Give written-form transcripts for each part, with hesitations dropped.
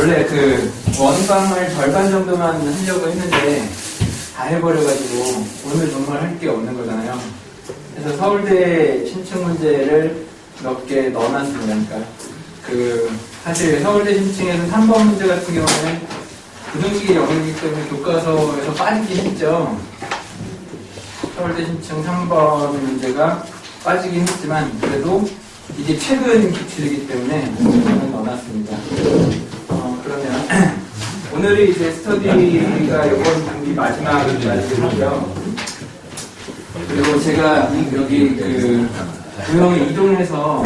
원래 그 원방을 절반 정도만 하려고 했는데 다 해버려가지고 오늘 정말 할 게 없는 거잖아요. 그래서 서울대 신청 문제를 몇 개 넣어놨습니다. 그러니까 사실 서울대 신청에서 3번 문제 같은 경우는 부등식의 영역이기 때문에 교과서에서 빠지긴 했죠. 서울대 신청 3번 문제가 빠지긴 했지만 그래도 이게 최근 기출이기 때문에 저는 넣어놨습니다. 그러면 오늘이 이제 스터디가 이번 분기 마지막 날이긴 하고요. 그리고 제가 여기 도형에 이동해서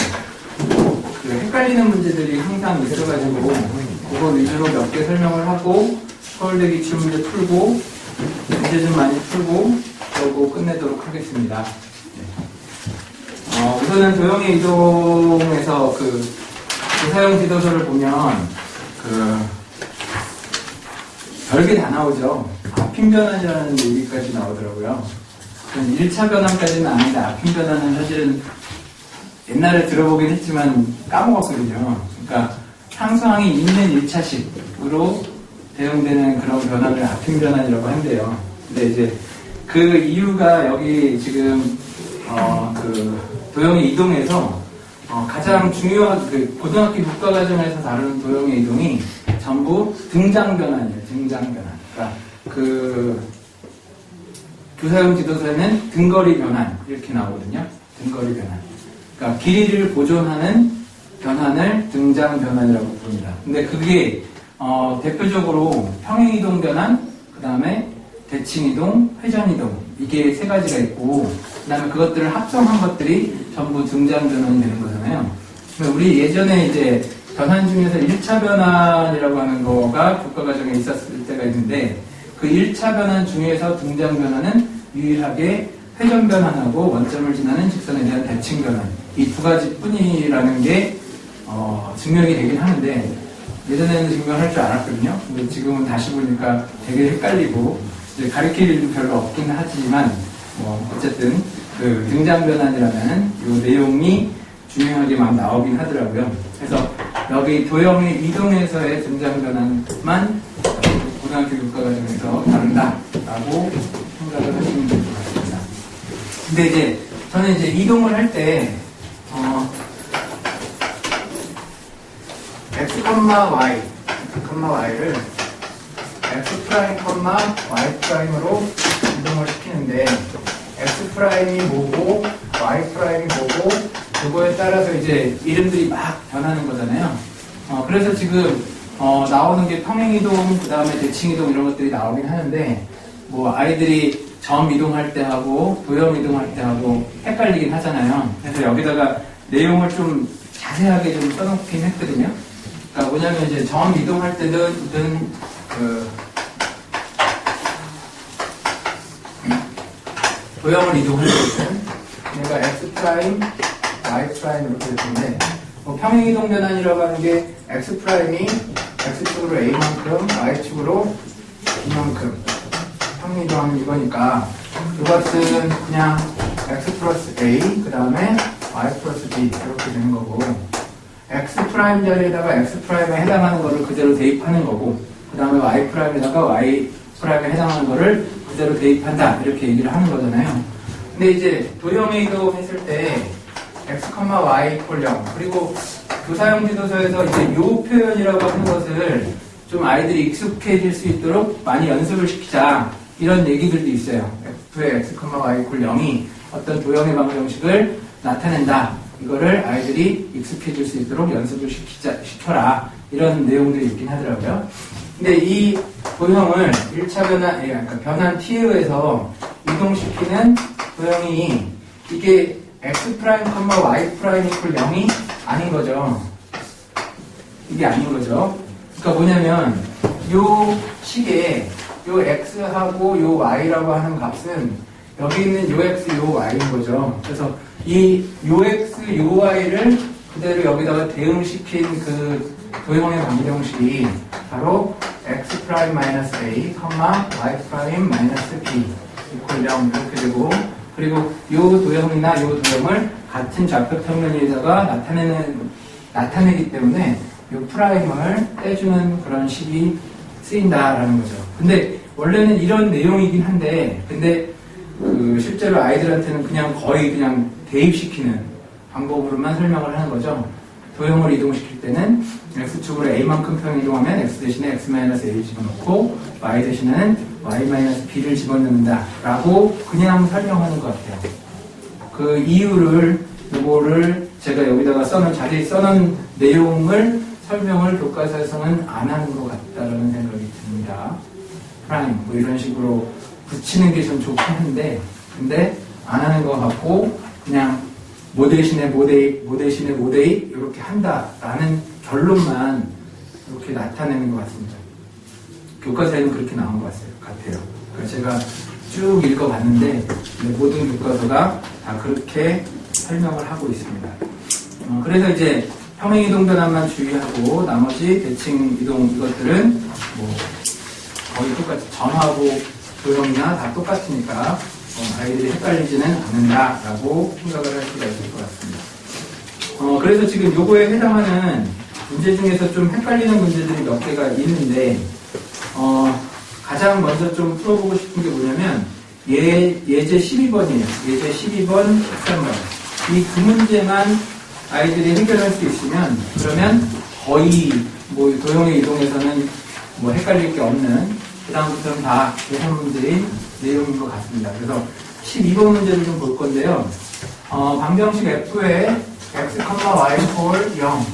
헷갈리는 문제들이 항상 있어가지고 그거 위주로 몇 개 설명을 하고 서울대 기출 문제 풀고 문제 좀 많이 풀고 그러고 끝내도록 하겠습니다. 우선은 도형의 이동에서 사용 지도서를 보면 별게 다 나오죠. 앞힘 변환이라는 얘기까지 나오더라고요. 1차 변환까지는 아닌데 앞힘 변환은 사실은 옛날에 들어보긴 했지만 까먹었거든요. 그러니까 상수항이 있는 1차식으로 대응되는 그런 변환을 앞힘 변환이라고 한대요. 근데 이제 그 이유가 여기 지금 도형의 이동에서 가장 중요한 고등학교 국가과정에서 다루는 도형의 이동이 전부 등장 변환이에요. 등장 변환. 그러니까 교사용 지도서에는 등거리 변환 이렇게 나오거든요. 등거리 변환. 그러니까 길이를 보존하는 변환을 등장 변환이라고 부릅니다. 근데 그게 대표적으로 평행 이동 변환, 그 다음에 대칭 이동, 회전 이동 이게 세 가지가 있고, 그 다음에 그것들을 합성한 것들이 전부 등장 변환이 되는 거잖아요. 우리 예전에 이제 변환 중에서 1차 변환이라고 하는 거가 교과과정에 있었을 때가 있는데, 그 1차 변환 중에서 등장 변환은 유일하게 회전 변환하고 원점을 지나는 직선에 대한 대칭 변환 이 두 가지 뿐이라는 게 증명이 되긴 하는데, 예전에는 증명할 줄 알았거든요. 근데 지금은 다시 보니까 되게 헷갈리고 이제 가르칠 일도 별로 없긴 하지만 어쨌든 등장 변환이라는 이 내용이 중요하게 막 나오긴 하더라고요. 그래서 여기 도형의 이동에서의 등장 변환만 고등학교 교과과정에서 다룬다라고 생각을 하시면 될 것 같습니다. 근데 이제 저는 이제 이동을 할 때 x, y를 x 프라임, y 프라임으로 이동을 시키는데 x 프라임이 뭐고 y 프라임이 뭐고 그거에 따라서 이제 이름들이 막 변하는 거잖아요. 그래서 지금 나오는 게 평행 이동, 그 다음에 대칭 이동 이런 것들이 나오긴 하는데 아이들이 점 이동할 때 하고 도형 이동할 때 하고 헷갈리긴 하잖아요. 그래서 여기다가 내용을 좀 자세하게 좀 써놓긴 했거든요. 그러니까 뭐냐면 이제 점 이동할 때는 도형을 이동할 때는 내가 x 프라임, y 프라임 이렇게 될 텐데 평행 이동 변환이라고 하는 게 x 프라임이 x 축으로 a만큼, y 축으로 b만큼 평행 이동하는 이거니까 이것은 그냥 x 플러스 a 그 다음에 y 플러스 b 이렇게 되는 거고, x 프라임 자리에다가 x 프라임에 해당하는 거를 그대로 대입하는 거고, 그 다음에 y 프라임에다가 y 프라임에 해당하는 거를 그대로 대입한다 이렇게 얘기를 하는 거잖아요. 근데 이제 도형의 이동했을 때 x, y 이퀄 0 그리고 교사용 지도서에서 이제 요 표현이라고 하는 것을 좀 아이들이 익숙해질 수 있도록 많이 연습을 시키자 이런 얘기들도 있어요. f의 x, y 이퀄 0이 어떤 도형의 방정식을 나타낸다. 이거를 아이들이 익숙해질 수 있도록 연습을 시켜라. 이런 내용들이 있긴 하더라고요. 근데 이 도형을 1차 변환, 그러니까 변환 t에 의해서 이동시키는 도형이 이게 x 프라임, y 프라임 이퀄 0이 아닌 거죠. 이게 아닌 거죠. 그러니까 뭐냐면 요 식에 요 x하고 요 y라고 하는 값은 여기 있는 요 x, 요 y인 거죠. 그래서 이 요 x, 요 y를 그대로 여기다가 대응시킨 그 도형의 방정식이 바로 x 프라임 마이너스 a, y 프라임 마이너스 b 이퀄 0 이렇게 되고, 그리고 요 도형이나 요 도형을 같은 좌표 평면에다가 나타내기 때문에 이 프라임을 떼주는 그런 식이 쓰인다라는 거죠. 근데 원래는 이런 내용이긴 한데, 근데 실제로 아이들한테는 그냥 거의 그냥 대입시키는 방법으로만 설명을 하는 거죠. 도형을 이동시킬 때는 x축으로 a만큼 평행 이동하면 x 대신에 x-a를 집어넣고 y 대신에는 y-b를 집어넣는다 라고 그냥 설명하는 것 같아요. 그 이유를 요거를 제가 여기다가 자세히 써놓은 내용을 설명을 교과서에서는 안 하는 것 같다라는 생각이 듭니다. 프라임 뭐 이런 식으로 붙이는 게 좀 좋긴 한데, 근데 안 하는 것 같고 그냥 뭐 대신에 뭐 대신에 뭐 이렇게 한다라는 결론만 이렇게 나타내는 것 같습니다. 교과서에는 그렇게 나온 것 같아요. 그러니까 제가 쭉 읽어봤는데 모든 교과서가 다 그렇게 설명을 하고 있습니다. 그래서 이제 평행이동 변환만 주의하고 나머지 대칭이동 이것들은 뭐 거의 똑같이 전하고 도형이나 다 똑같으니까 아이들이 헷갈리지는 않는다라고 생각을 할 수가 있을 것 같습니다. 그래서 지금 요거에 해당하는 문제 중에서 좀 헷갈리는 문제들이 몇 개가 있는데 가장 먼저 좀 풀어보고 싶은 게 뭐냐면 예제 12번이에요. 예제 12번, 13번. 이 두 문제만 아이들이 해결할 수 있으면 그러면 거의 뭐 도형의 이동에서는 뭐 헷갈릴 게 없는 그다음부터는 다 계산 문제인 내용인 것 같습니다. 그래서 12번 문제를 좀 볼 건데요. 방정식 f의 x, y 홀 0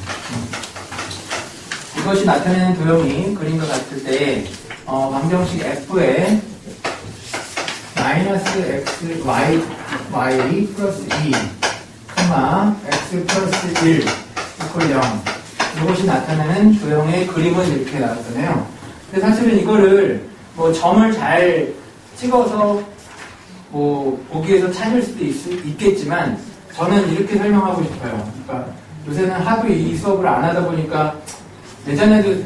이것이 나타내는 도형이 그림과 같을 때 방정식 f의 마이너스 x, y 플러스 2 x 플러스 1 이퀄 0 이것이 나타내는 도형의 그림은 이렇게 나왔잖아요. 근데 사실은 이거를 뭐 점을 잘 찍어서 뭐 보기에서 찾을 수도 있겠지만 저는 이렇게 설명하고 싶어요. 그러니까 요새는 하도 이 수업을 안 하다 보니까 예전에도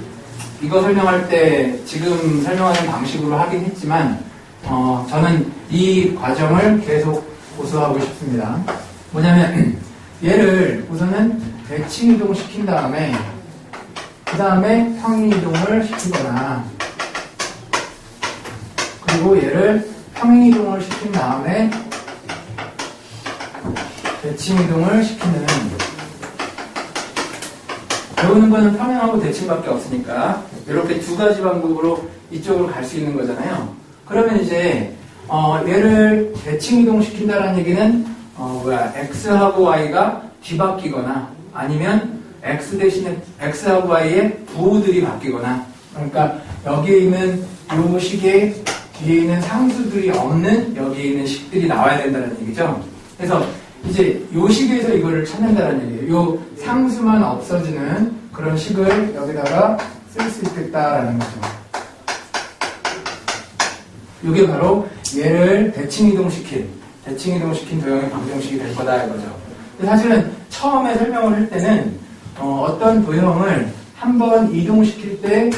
이거 설명할 때 지금 설명하는 방식으로 하긴 했지만 저는 이 과정을 계속 고수하고 싶습니다. 뭐냐면 얘를 우선은 대칭 이동 시킨 다음에 그 다음에 평행 이동을 시키거나 그리고 얘를 평행 이동을 시킨 다음에 대칭 이동을 시키는 배우는 거는 평행하고 대칭밖에 없으니까 이렇게 두 가지 방법으로 이쪽으로 갈 수 있는 거잖아요. 그러면 이제 얘를 대칭 이동 시킨다는 얘기는 x하고 y가 뒤바뀌거나 아니면 x 대신에 x하고 y의 부호들이 바뀌거나 그러니까 여기에 있는 요 식의 뒤에 있는 상수들이 없는 여기에 있는 식들이 나와야 된다는 얘기죠. 그래서 이제 요 식에서 이거를 찾는다는 얘기예요. 요 상수만 없어지는 그런 식을 여기다가 쓸 수 있겠다라는 거죠. 이게 바로 얘를 대칭 이동시킨 도형의 방정식이 될 거다 이거죠. 사실은 처음에 설명을 할 때는 어떤 도형을 한 번 이동시킬 때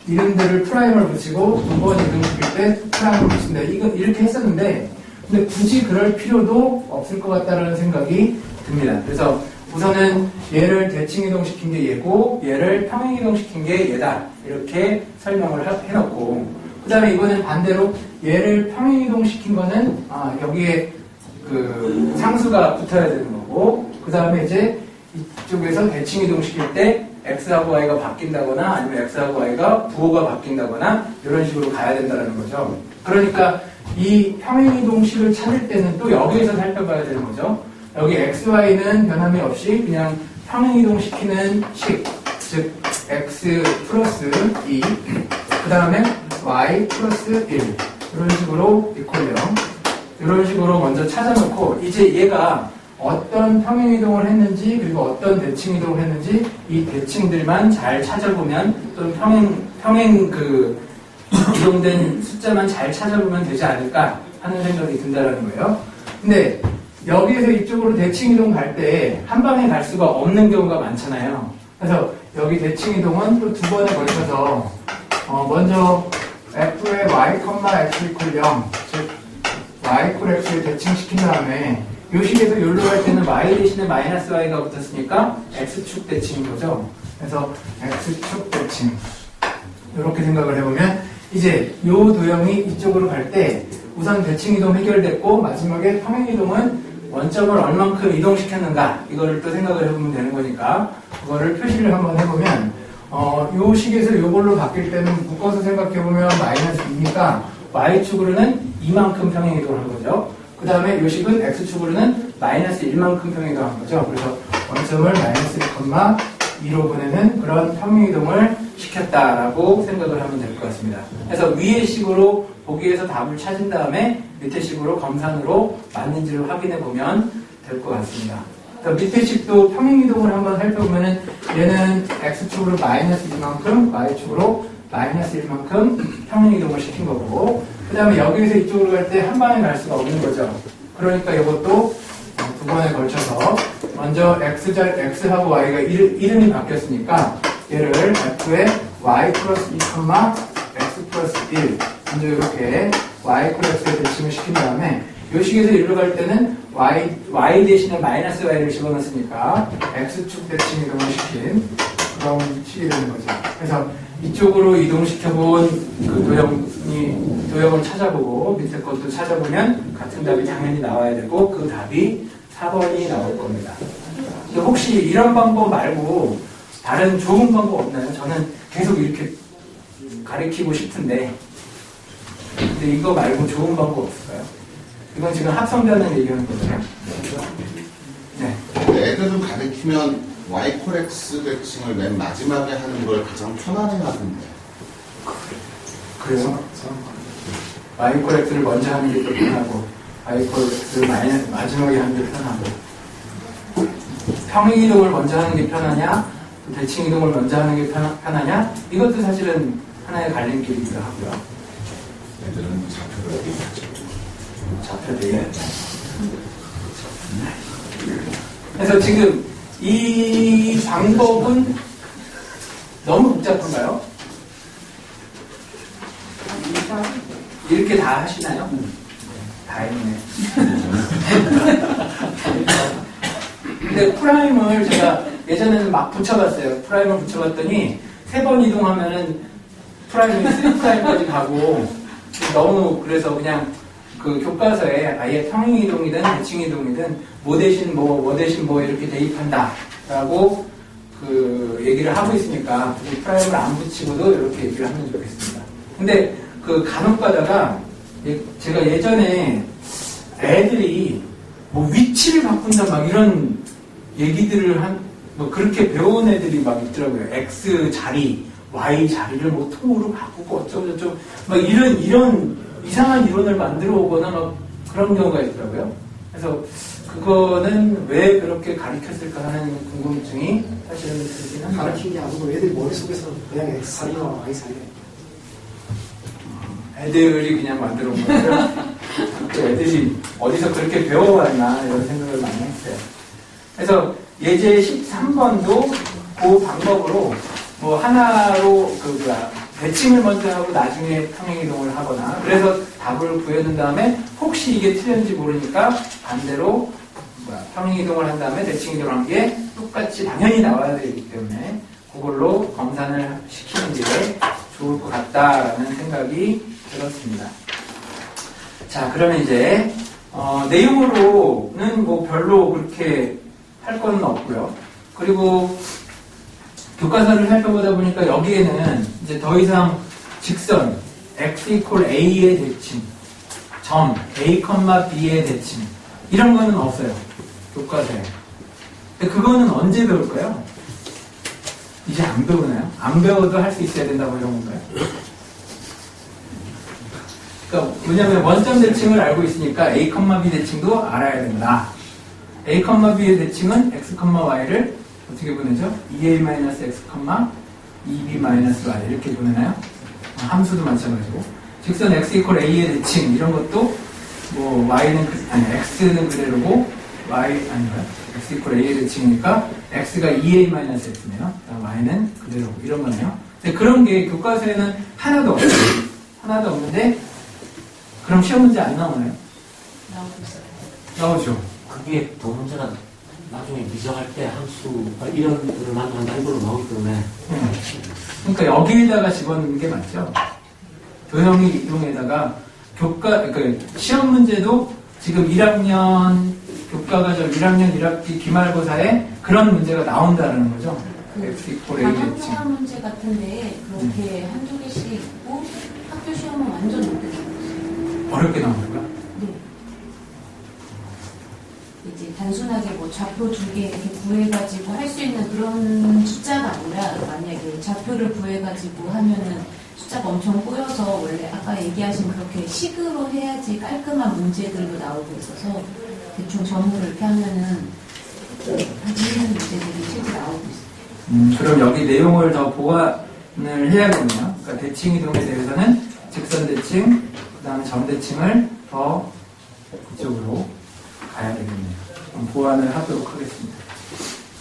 이름들을 프라임을 붙이고 두 번 이동시킬 때 프라임을 붙인다. 이렇게 했었는데 근데 굳이 그럴 필요도 없을 것 같다는 생각이 듭니다. 그래서 우선은 얘를 대칭 이동시킨 게 얘고 얘를 평행 이동시킨 게 얘다. 이렇게 설명을 해놓고 그 다음에 이거는 반대로 얘를 평행 이동시킨 거는 여기에 그 상수가 붙어야 되는 거고 그 다음에 이제 이쪽에서 대칭 이동시킬 때 x하고 y가 바뀐다거나 아니면 x하고 y가 부호가 바뀐다거나 이런 식으로 가야 된다는 거죠. 그러니까 이 평행 이동식을 찾을 때는 또 여기에서 살펴봐야 되는 거죠. 여기 x, y는 변함이 없이 그냥 평행 이동시키는 식, 즉 x 플러스 2, 그 다음에 y 플러스 1 이런 식으로 이퀄 0 이런 식으로 먼저 찾아놓고 이제 얘가 어떤 평행 이동을 했는지 그리고 어떤 대칭 이동을 했는지 이 대칭들만 잘 찾아보면 또는 평행 이동된 숫자만 잘 찾아보면 되지 않을까 하는 생각이 든다는 거예요. 근데 여기에서 이쪽으로 대칭 이동 갈 때 한 방에 갈 수가 없는 경우가 많잖아요. 그래서 여기 대칭 이동은 또 두 번에 걸쳐서 먼저 f의 y, x 이퀄 0, 즉 y 이퀄 x를 대칭시킨 다음에 요 식에서 요로 갈 때는 y 대신에 마이너스 y가 붙었으니까 x축 대칭인 거죠. 그래서 x축 대칭. 이렇게 생각을 해보면 이제 요 도형이 이쪽으로 갈 때 우선 대칭 이동 해결됐고 마지막에 평행 이동은 원점을 얼만큼 이동시켰는가 이거를 또 생각을 해보면 되는 거니까 그거를 표시를 한번 해보면 요 식에서 요걸로 바뀔 때는 묶어서 생각해보면 마이너스 2니까 y축으로는 이만큼 평행 이동을 한 거죠. 그 다음에 요 식은 x축으로는 마이너스 1만큼 평행 이동을 한 거죠. 그래서 원점을 마이너스 1,2로 보내는 그런 평행 이동을 시켰다라고 생각을 하면 될 것 같습니다. 그래서 위의 식으로 보기에서 답을 찾은 다음에 밑에 식으로 검산으로 맞는지를 확인해 보면 될 것 같습니다. 밑에 식도 평행 이동을 한번 살펴보면은 얘는 x축으로 마이너스 1만큼, y축으로 마이너스 1만큼 평행 이동을 시킨 거고, 그 다음에 여기에서 이쪽으로 갈 때 한 방에 갈 수가 없는 거죠. 그러니까 이것도 두 번에 걸쳐서 먼저 x하고 y가 이름이 바뀌었으니까 얘를 f의 y 플러스 2, x 플러스 1 먼저 이렇게 y 플러스에 대칭을 시킨 다음에 이 식에서 이리로 갈 때는 y 대신에 마이너스 y를 집어넣었으니까 x축 대칭 이동을 시킨 그런 식이 되는 거죠. 그래서 이쪽으로 이동시켜본 그 도형을 찾아보고 밑에 것도 찾아보면 같은 답이 당연히 나와야 되고 그 답이 4번이 나올 겁니다. 근데 혹시 이런 방법 말고 다른 좋은 방법 없나요? 저는 계속 이렇게 가르치고 싶은데 근데 이거 말고 좋은 방법 없을까요? 이건 지금 합성되는 얘기하는 거잖아요. 네. 애들을 가르치면 y-x 대칭을 맨 마지막에 하는 걸 가장 편안해 하던데. 그래서 y-x를 먼저 하는 게 더 편하고 y-x를 마지막에 하는 게 편하고 평행 이동을 먼저 하는 게 편하냐 대칭 이동을 먼저 하는 게 편하냐 이것도 사실은 하나의 갈림길이기도 하고요. 애들은 좌표를 얘기하죠. 좌표도 얘기하죠. 그래서 지금 이 방법은 너무 복잡한가요? 이렇게 다 하시나요? 다 했네. 근데 프라임을 제가 예전에는 막 붙여봤어요. 프라임을 붙여봤더니 3번 이동하면은 프라임이 3프라임까지 가고 너무 그래서 그냥 그 교과서에 아예 평행 이동이든 대칭 이동이든 뭐 대신 뭐 대신 뭐 이렇게 대입한다 라고 그 얘기를 하고 있으니까 굳이 프라임을 안 붙이고도 이렇게 얘기를 하면 좋겠습니다. 근데 그 간혹 가다가 제가 예전에 애들이 뭐 위치를 바꾼다 막 이런 얘기들을 뭐 그렇게 배운 애들이 막 있더라고요. X 자리, Y 자리를 뭐 통으로 바꾸고 어쩌고저쩌고 막 이런 이상한 이론을 만들어 오거나 막 그런 경우가 있더라고요. 그래서 그거는 왜 그렇게 가르쳤을까 하는 궁금증이 사실은 들긴 합니다. 가르친 게 아니고 애들 머릿속에서 그냥 X 자리와 Y 자리. 애들이 그냥 만들어 온 거고요. 또 애들이 어디서 그렇게 배워왔나 이런 생각을 많이 했어요. 그래서 예제 13번도 그 방법으로 뭐 하나로 대칭을 먼저 하고 나중에 평행 이동을 하거나 그래서 답을 구해둔 다음에 혹시 이게 틀렸는지 모르니까 반대로 평행 이동을 한 다음에 대칭 이동을 한 게 똑같이 당연히 나와야 되기 때문에 그걸로 검산을 시키는 게 좋을 것 같다라는 생각이 들었습니다. 자, 그러면 이제 내용으로는 뭐 별로 그렇게 할 건 없고요. 그리고 교과서를 살펴보다 보니까 여기에는 이제 더 이상 직선 x equal a의 대칭, 점 a, b의 대칭 이런 거는 없어요. 교과서에. 근데 그거는 언제 배울까요? 이제 안 배우나요? 안 배워도 할 수 있어야 된다고 이런 건가요? 그러니까 뭐냐면 원점 대칭을 알고 있으니까 a, b 대칭도 알아야 된다. a, b의 대칭은 x, y를 어떻게 보내죠? 2a-x, 2b-y 이렇게 보내나요? 함수도 마찬가지고 직선 x equal a의 대칭 이런 것도 뭐 y는 x는 그대로고 x equal a의 대칭이니까 x가 2a-x네요. y는 그대로고 이런 거네요. 근데 그런 게 교과서에는 하나도 없어요. 하나도 없는데 그럼 시험 문제 안 나오나요? 나오죠. 그게 더 문제가 나중에 미적할 때 함수가 이런 거를 만든다 이걸로 나오기 때문에 그러니까 여기에다가 집어넣는 게 맞죠. 도형이 이동에다가 그러니까 시험 문제도 지금 1학년 교과가 1학년 1학기 기말고사에 그런 문제가 나온다는 거죠. X 이퀄 A 대칭. 방학동화 문제 같은데 그렇게 한두 개씩 있고 학교 시험은 완전 어렵게 나왔어요. 어렵게 나오는 거야? 네. 이제 단순하게 뭐 좌표 2개 이렇게 구해가지고 할 수 있는 그런 숫자가 아니라 만약에 좌표를 구해가지고 하면은 숫자가 엄청 꼬여서 원래 아까 얘기하신 그렇게 식으로 해야지 깔끔한 문제들도 나오고 있어서 대충 점으로 이렇게 하면은 하는 문제들이 실제 나오고 있어요. 그럼 여기 내용을 더 보완을 해야겠네요. 그러니까 대칭 이동에 대해서는 직선 대칭, 그 다음에 점 대칭을 더 그쪽으로 가야 되겠네요. 그럼 보완을 하도록 하겠습니다.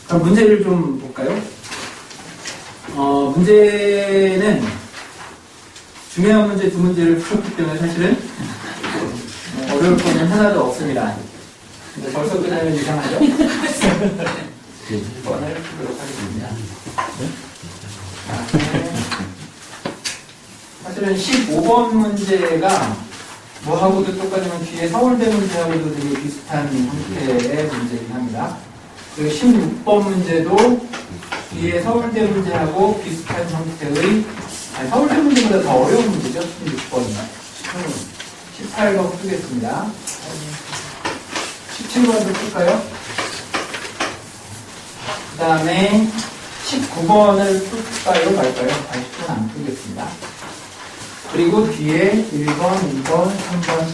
그럼 문제를 좀 볼까요? 문제는 중요한 문제 2문제를 풀었기 때문에 사실은 어려울 거는 하나도 없습니다. 근데 벌써 끝나면 이상하죠? 번을 풀도록 하겠습니다. 사실은 15번 문제가 뭐하고도 똑같지만 뒤에 서울대 문제하고도 되게 비슷한 형태의 문제이긴 합니다. 그리고 16번 문제도 뒤에 서울대 문제하고 비슷한 형태의 서울대 문제보다 더 어려운 문제죠. 16번은 18번 풀겠습니다. 17번도 풀까요? 그 다음에 19번을 풀까요? 말까요? 80번 안 풀겠습니다. 그리고 뒤에 1번, 2번, 3번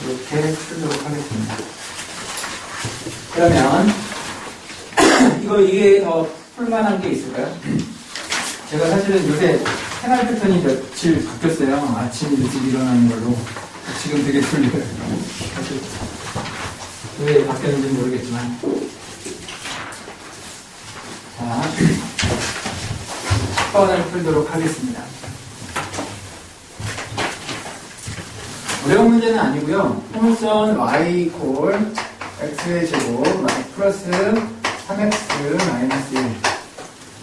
이렇게 풀도록 하겠습니다. 그러면 이게 더 풀만한 게 있을까요? 제가 사실은 요새 생활 패턴이 며칠 바뀌었어요. 아침 일찍 일어나는 걸로. 지금 되게 졸려요. 사실 왜 바뀌었는지 모르겠지만. 자, 10번을 풀도록 하겠습니다. 어려운 문제는 아니고요. 통일선 y 콜 x의 제곱 플러스 3x 마이너스 1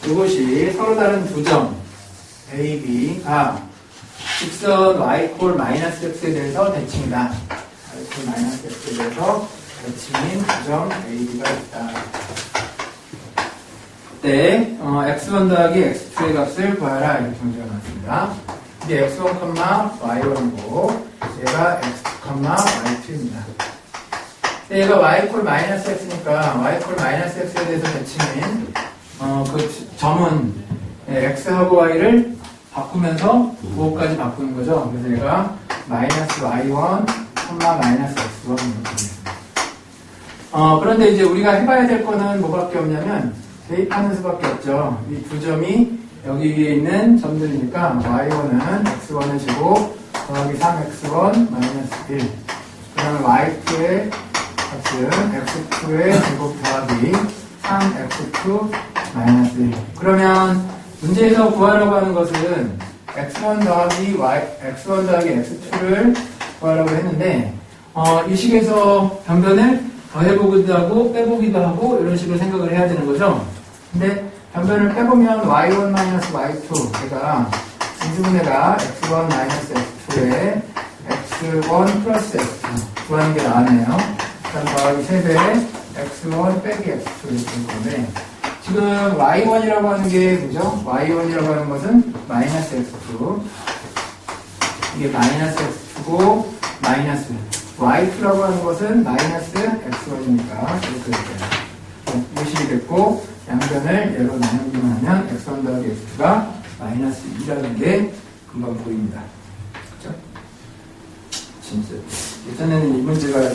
이것이 서로 다른 두 점 a, b가 직선 y 콜 마이너스 x에 대해서 대칭이다. y 콜 마이너스 x에 대해서 대칭인 두 점 a, b가 있다. 그때 x1 더하기 x2의 값을 구하라 이렇게 문제가 나왔습니다. 이게 x1, y1이고 얘가 x2, y2입니다. 얘가 y 콜 마이너스 x니까 y 콜 마이너스 x에 대해서 대칭인 그 점은 x하고 y를 바꾸면서 부호까지 바꾸는 거죠. 그래서 얘가 마이너스 y1, 마이너스 x1 이렇게 되겠습니다. 그런데 이제 우리가 해봐야 될 거는 뭐밖에 없냐면 대입하는 수밖에 없죠. 이 두 점이 여기 위에 있는 점들이니까 y1은 x1의 제곱 더하기 3x1 마이너스 1. 그 다음에 y2의 값은 x2의 제곱 더하기 3x2 마이너스 1. 그러면 문제에서 구하라고 하는 것은 x1 더하기 x1 더하기 x2를 구하라고 했는데 이 식에서 변변을 더해보기도 하고 빼보기도 하고 이런 식으로 생각을 해야 되는 거죠. 근데 변변을 빼보면 y1 y2 제가 인수분해가 x1 x2에 x1 플러스 x2 구하는 게 나왔네요. 일단 더하기 3배 x1 빼기 x2 이렇게 될 건데 지금 y1이라고 하는 게 뭐죠? y1이라고 하는 것은 마이너스 x2 이게 마이너스 x2고 마이너스 y2라고 하는 것은 마이너스 x1이니까 이렇게 될게요. 무식이 됐고 양변을 얘로 나누기만 하면 x1 더하기 x2가 마이너스 2라는 게 금방 보입니다. 그렇죠? 진짜 예전에는 이 문제가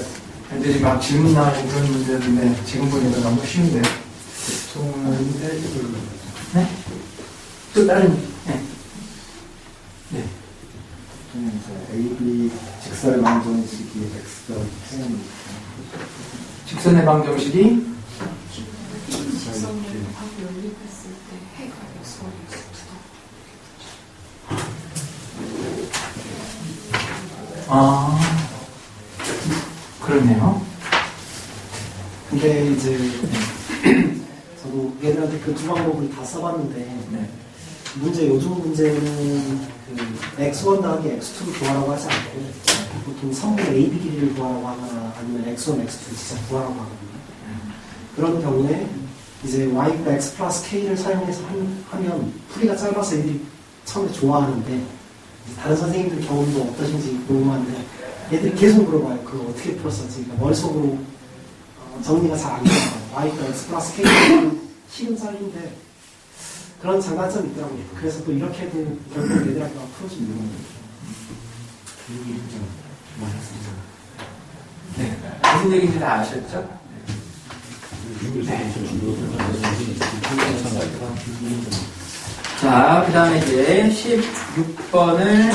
애들이 막 질문 나오고 그런 문제였는데 지금 보니까 너무 쉬운데. 좋은데 이걸로. 네? 또 다른 네. 네. AB 직선의 방정식이 X 행 직선의 방정식이 직선을 하고 연립했을 때 해가 x1, x2. 그러네요. 근데 이제 저도 얘들한테 그 두 방법을 다 써봤는데 네. 요즘 문제는 그 x1 더하기 x2를 구하라고 하지 않고 보통 성분 AB 길이를 구하라고 하거나 아니면 x1, x2를 진짜 구하라고 하거든요. 그런 경우에 이제 y가 x 플러스 k를 사용해서 하면 풀이가 짧아서 애들이 처음에 좋아하는데 다른 선생님들 경험도 어떠신지 궁금한데 얘들이 계속 물어봐요. 그거 어떻게 풀었었지? 그러니까 머릿속으로 정리가 잘 안 돼요. y가 x 플러스 k는 식은 쌀인데 그런 장단점이 있더라고요. 그래서 또 이렇게 해도 결국 얘들한테 막 풀어주면 되는 거예요. 여기 좀 많았습니다. 네. 무슨 얘기인지 다 아셨죠? 자, 그 다음에 이제 16번을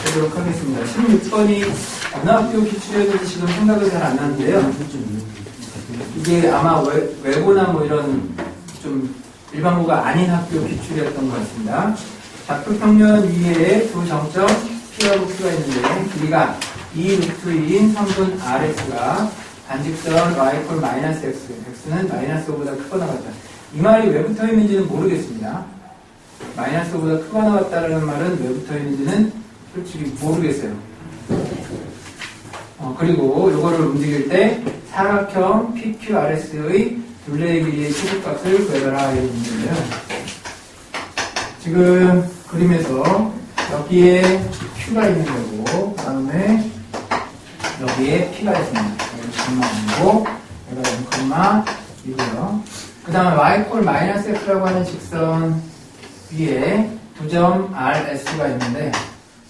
보도록 하겠습니다. 16번이 어느 학교 기출이었는지 지금 생각이 잘 안 나는데요. 이게 아마 외고나 뭐 이런 좀 일반고가 아닌 학교 기출이었던 것 같습니다. 좌표 평면 위에 두 정점 P하고 Q가 있는데 길이가 2루트인 성분 RS가 반직선 y 콜 마이너스 x, x는 마이너스 5보다 크거나 같다. 이 말이 왜 붙어 있는지는 모르겠습니다. 마이너스 5보다 크거나 같다라는 말은 왜 붙어 있는지는 솔직히 모르겠어요. 그리고 이거를 움직일 때 사각형 PQRS의 둘레의 길이의 최소값을 구해라 이런 문제인데요. 지금 그림에서 여기에 Q가 있는 거고, 그 다음에 여기에 P가 있습니다. 여기 0,5고, 여기가 0,2고요. 그 다음에 y 콜 마이너스 x라고 하는 직선 위에 두 점 RS가 있는데,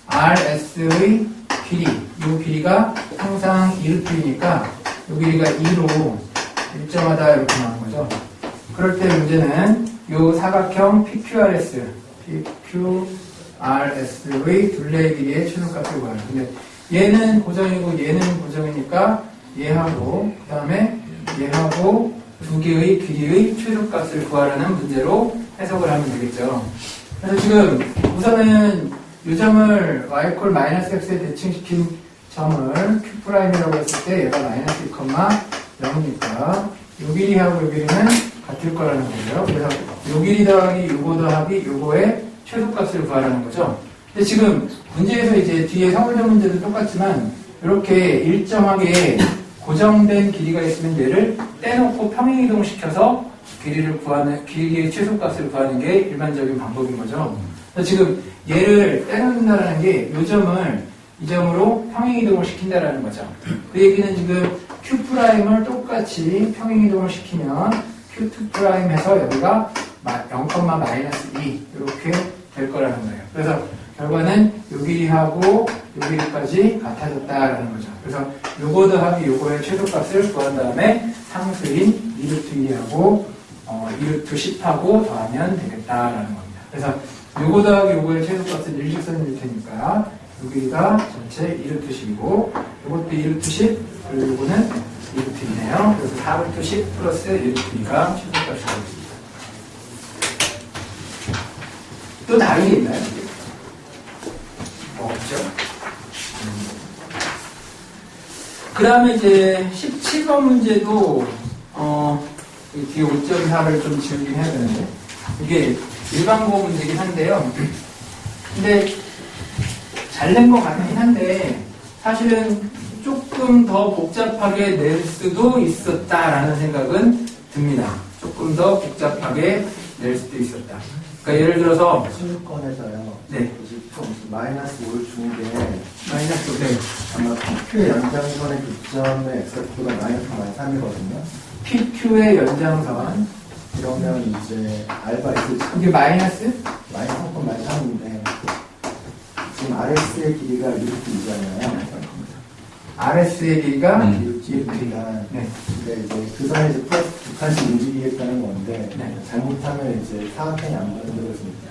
RS의 길이, 이 길이가 항상 2루트이니까 이 길이가 2로 일정하다 이렇게 나온 거죠. 그럴 때 문제는 이 사각형 PQRS의 둘레의 길이의 최소값을 구하는. 근데 얘는 고정이고 얘는 고정이니까 얘하고 그 다음에 얘하고 두 개의 길이의 최소값을 구하라는 문제로 해석을 하면 되겠죠. 그래서 지금 우선은 이 점을 y 콜 마이너스 x에 대칭시킨 점을 Q'이라고 했을 때 얘가 마이너스 2,0이니까 요 길이하고 요 길이는 같을 거라는 거고요. 그래서 요 길이 더하기 요거 더하기 요거의 최소값을 구하라는 거죠. 근데 지금 문제에서 이제 뒤에 서울대 문제도 똑같지만 이렇게 일정하게 고정된 길이가 있으면 얘를 떼놓고 평행이동시켜서 길이의 최소값을 구하는 게 일반적인 방법인 거죠. 그래서 지금 얘를 떼놓는다는 게 이 점을 이 점으로 평행이동을 시킨다라는 거죠. 그 얘기는 지금 Q'을 똑같이 평행이동을 시키면 Q2'에서 여기가 0,-2 이렇게 될 거라는 거예요. 그래서 결과는 요 길이하고 요 길이까지 같아졌다라는 거죠. 그래서 요거 더하기 요거의 최소값을 구한 다음에 상수인 2루트 2하고 2루트 10하고 더하면 되겠다라는 겁니다. 그래서 요거 더하기 요거의 최소값은 일직선일 테니까 요 길이가 전체 2루트 10이고 요것도 2루트 10 그리고 요거는 2루트 2네요. 그래서 4루트 10 플러스 1루트 2가 최소값이 되겠습니다. 또 다른 게 있나요? 없죠. 그 다음에 이제 17번 문제도 이 뒤에 5.4를 좀 지우긴 해야 되는데 이게 일반고 문제긴 한데요. 근데 잘 낸 것 같긴 한데 사실은 조금 더 복잡하게 낼 수도 있었다라는 생각은 듭니다. 조금 더 복잡하게 낼 수도 있었다. 그러니까 예를 들어서 16권에서요. 네. 마이너스 5를 준 게 마이너스 네. 아마 PQ의 연장선의 교점의 x표가 마이너스 3이거든요. PQ의 연장선 그러면 이제 알바 x 이게 마이너스 3인데 지금 RS의 길이가 이렇게 이잖아요. RS의 길이가 이렇게니까 네. 근데 이제 그 선에 이제 플러스 두 칸씩 움직이겠다는 건데 네. 잘못하면 이제 사각형이 안 만들어집니다.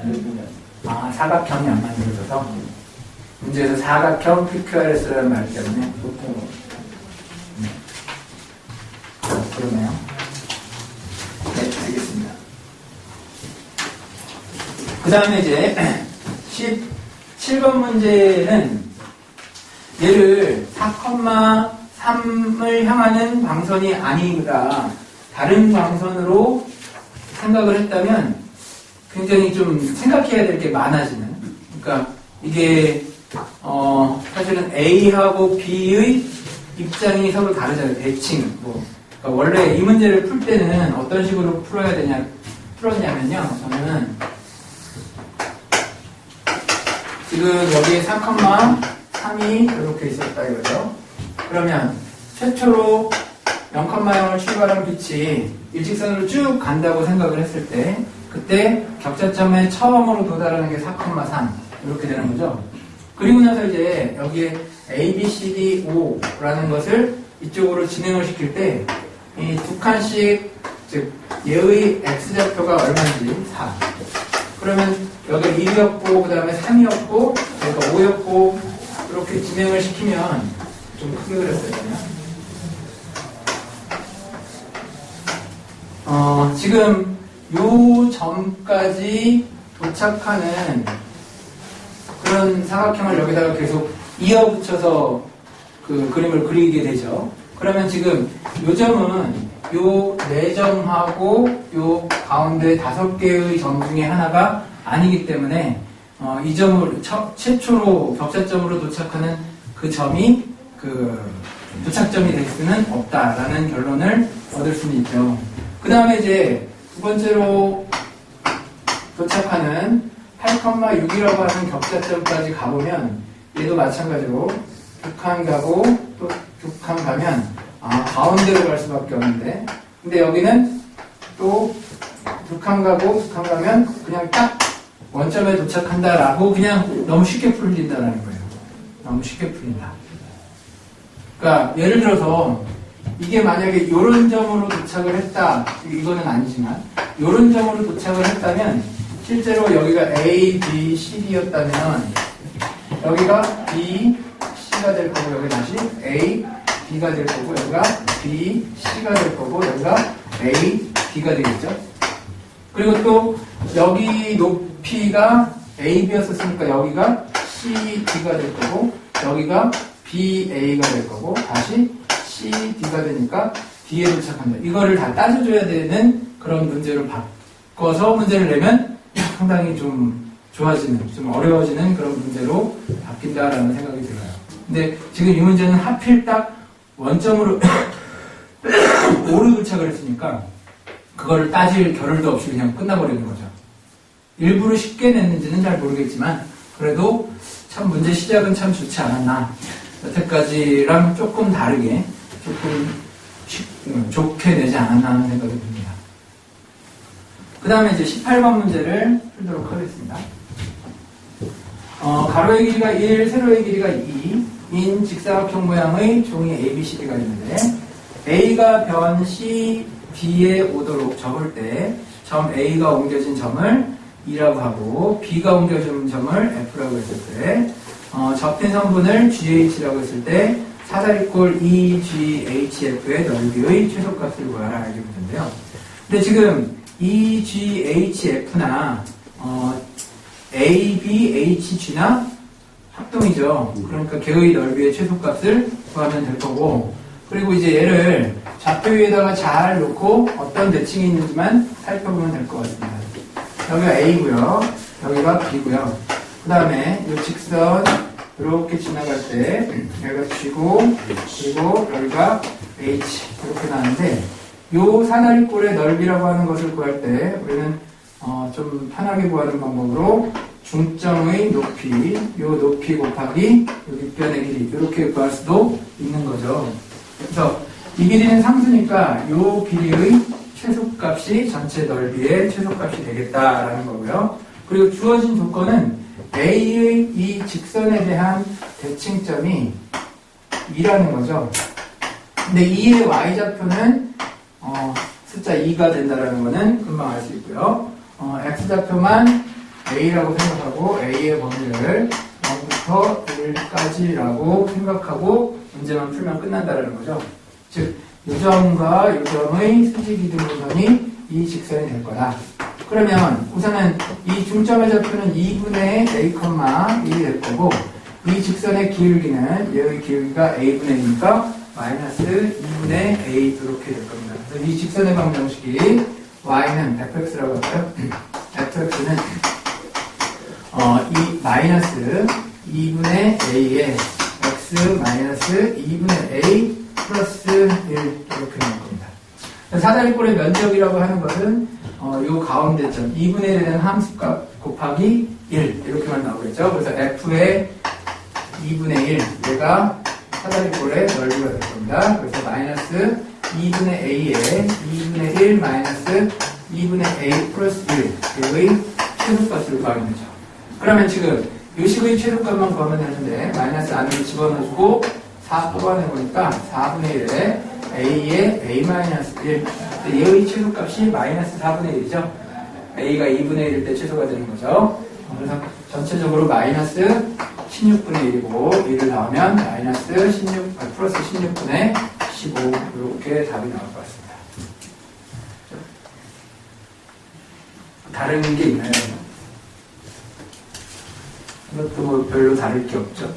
사각형이 안 만들어져서 문제에서 사각형 PQRS라는 말 때문에 보통 그러네요. 네, 알겠습니다. 그 다음에 이제 17번 문제는 얘를 4,4 3을 향하는 광선이 아니라 다른 광선으로 생각을 했다면 굉장히 좀 생각해야 될 게 많아지는. 그러니까 이게 사실은 A하고 B의 입장이 서로 다르잖아요. 대칭. 그러니까 원래 이 문제를 풀 때는 어떤 식으로 풀었냐면요. 저는 지금 여기에 4,3이 이렇게 있었다 이거죠. 그러면 최초로 0,0을 출발한 빛이 일직선으로 쭉 간다고 생각을 했을 때 그때 격자점에 처음으로 도달하는 게 4,3 이렇게 되는 거죠. 그리고 나서 이제 여기에 A, B, C, D, O라는 것을 이쪽으로 진행을 시킬 때 이 두 칸씩 즉 얘의 X좌표가 얼마인지 4. 그러면 여기가 1이었고 그 다음에 3이었고 여기가 5였고 이렇게 진행을 시키면 좀 크게 그렸어요. 지금 요 점까지 도착하는 그런 사각형을 여기다가 계속 이어붙여서 그 그림을 그리게 되죠. 그러면 지금 요 점은 요 4점하고 요 가운데 5개의 점 중에 하나가 아니기 때문에 이 점을 최초로 격자점으로 도착하는 그 점이 그 도착점이 될 수는 없다라는 결론을 얻을 수는 있죠. 그 다음에 이제 두 번째로 도착하는 8,6이라고 하는 격자점까지 가보면 얘도 마찬가지로 두 칸 가고 또 두 칸 가면 가운데로 갈 수밖에 없는데 근데 여기는 또 두 칸 가고 두 칸 가면 그냥 딱 원점에 도착한다라고 그냥 너무 쉽게 풀린다라는 거예요. 너무 쉽게 풀린다. 그러니까 예를 들어서 이게 만약에 이런 점으로 도착을 했다, 이거는 아니지만 이런 점으로 도착을 했다면 실제로 여기가 A, B, C, D였다면 여기가 B, C가 될 거고 여기 다시 A, B가 될 거고 여기가 B, C가 될 거고 여기가 A, B가 되겠죠. 그리고 또 여기 높이가 A, B였었으니까 여기가 C, D가 될 거고 여기가 B, A가 될 거고 다시 C, D가 되니까 D에 도착한다. 이거를 다 따져줘야 되는 그런 문제로 바꿔서 문제를 내면 상당히 좀 좋아지는, 좀 어려워지는 그런 문제로 바뀐다라는 생각이 들어요. 근데 지금 이 문제는 하필 딱 원점으로 5로 도착을 했으니까 그거를 따질 겨를도 없이 그냥 끝나버리는 거죠. 일부러 쉽게 냈는지는 잘 모르겠지만 그래도 참 문제 시작은 참 좋지 않았나. 여태까지랑 조금 다르게 조금 좋게 내지 않았나 하는 생각이 듭니다. 그 다음에 이제 18번 문제를 풀도록 하겠습니다. 가로의 길이가 1, 세로의 길이가 2인 직사각형 모양의 종이 ABCD가 있는데 A가 변 C, B에 오도록 접을 때 점 A가 옮겨진 점을 E라고 하고 B가 옮겨진 점을 F라고 했을 때 접힌 선분을 GH라고 했을 때 사다리꼴 EGHF의 넓이의 최소값을 구하라 이렇게 문제인데요. 근데 지금 EGHF나 ABHG나 합동이죠. 그러니까 걔의 넓이의 최소값을 구하면 될 거고 그리고 이제 얘를 좌표 위에다가 잘 놓고 어떤 대칭이 있는지만 살펴보면 될 것 같습니다. 여기가 A고요. 여기가 B고요. 그 다음에 이 직선 이렇게 지나갈 때 여기가 G고 그리고 여기가 H 이렇게 나는데 이 사다리꼴의 넓이라고 하는 것을 구할 때 우리는 좀 편하게 구하는 방법으로 중점의 높이, 이 높이 곱하기 이 밑변의 길이 이렇게 구할 수도 있는 거죠. 그래서 이 길이는 상수니까 이 길이의 최소값이 전체 넓이의 최소값이 되겠다라는 거고요. 그리고 주어진 조건은 A의 이 직선에 대한 대칭점이 2라는 거죠. 근데 2의 y좌표는 숫자 2가 된다는 거는 금방 알 수 있고요. x좌표만 A라고 생각하고 A의 범위를 0부터 1까지라고 생각하고 문제만 풀면 끝난다는 거죠. 즉, 이 점과 이 점의 수직이등분선이 이 직선이 될 거다. 그러면 우선은 이 중점의 좌표는 2분의 A, 1이 될 거고 이 직선의 기울기는 얘의 기울기가 A분의 2니까 마이너스 2분의 a 이렇게 될 겁니다. 그래서 이 직선의 방정식이 y는 fx라고 할까요? fx는 이 마이너스 2분의 a에 x 마이너스 2분의 a 플러스 1 이렇게 나올 겁니다. 사다리꼴의 면적이라고 하는 것은 요 가운데 점 2분의 1에 대한 함수값 곱하기 1 이렇게만 나오겠죠. 그래서 f의 2분의 1 얘가 사다리꼴의 넓이가 될 겁니다. 그래서 마이너스 2분의 a에 2분의 1 마이너스 2분의 a 플러스 1의 최소값을 구하는 거죠. 그러면 지금 이 식의 최소값만 구하면 되는데 마이너스 안으로 집어넣어주고 4 뽑아내보니까 4분의 1에 a에 a 마이너스 1 얘의 최소값이 마이너스 4분의 1이죠. a가 2분의 1일 때 최소가 되는 거죠. 그래서 전체적으로 마이너스 16분의 1이고 1을 나오면 마이너스 플러스 16분의 15 이렇게 답이 나올 것 같습니다. 다른 게 있나요? 이것도 뭐 별로 다를 게 없죠.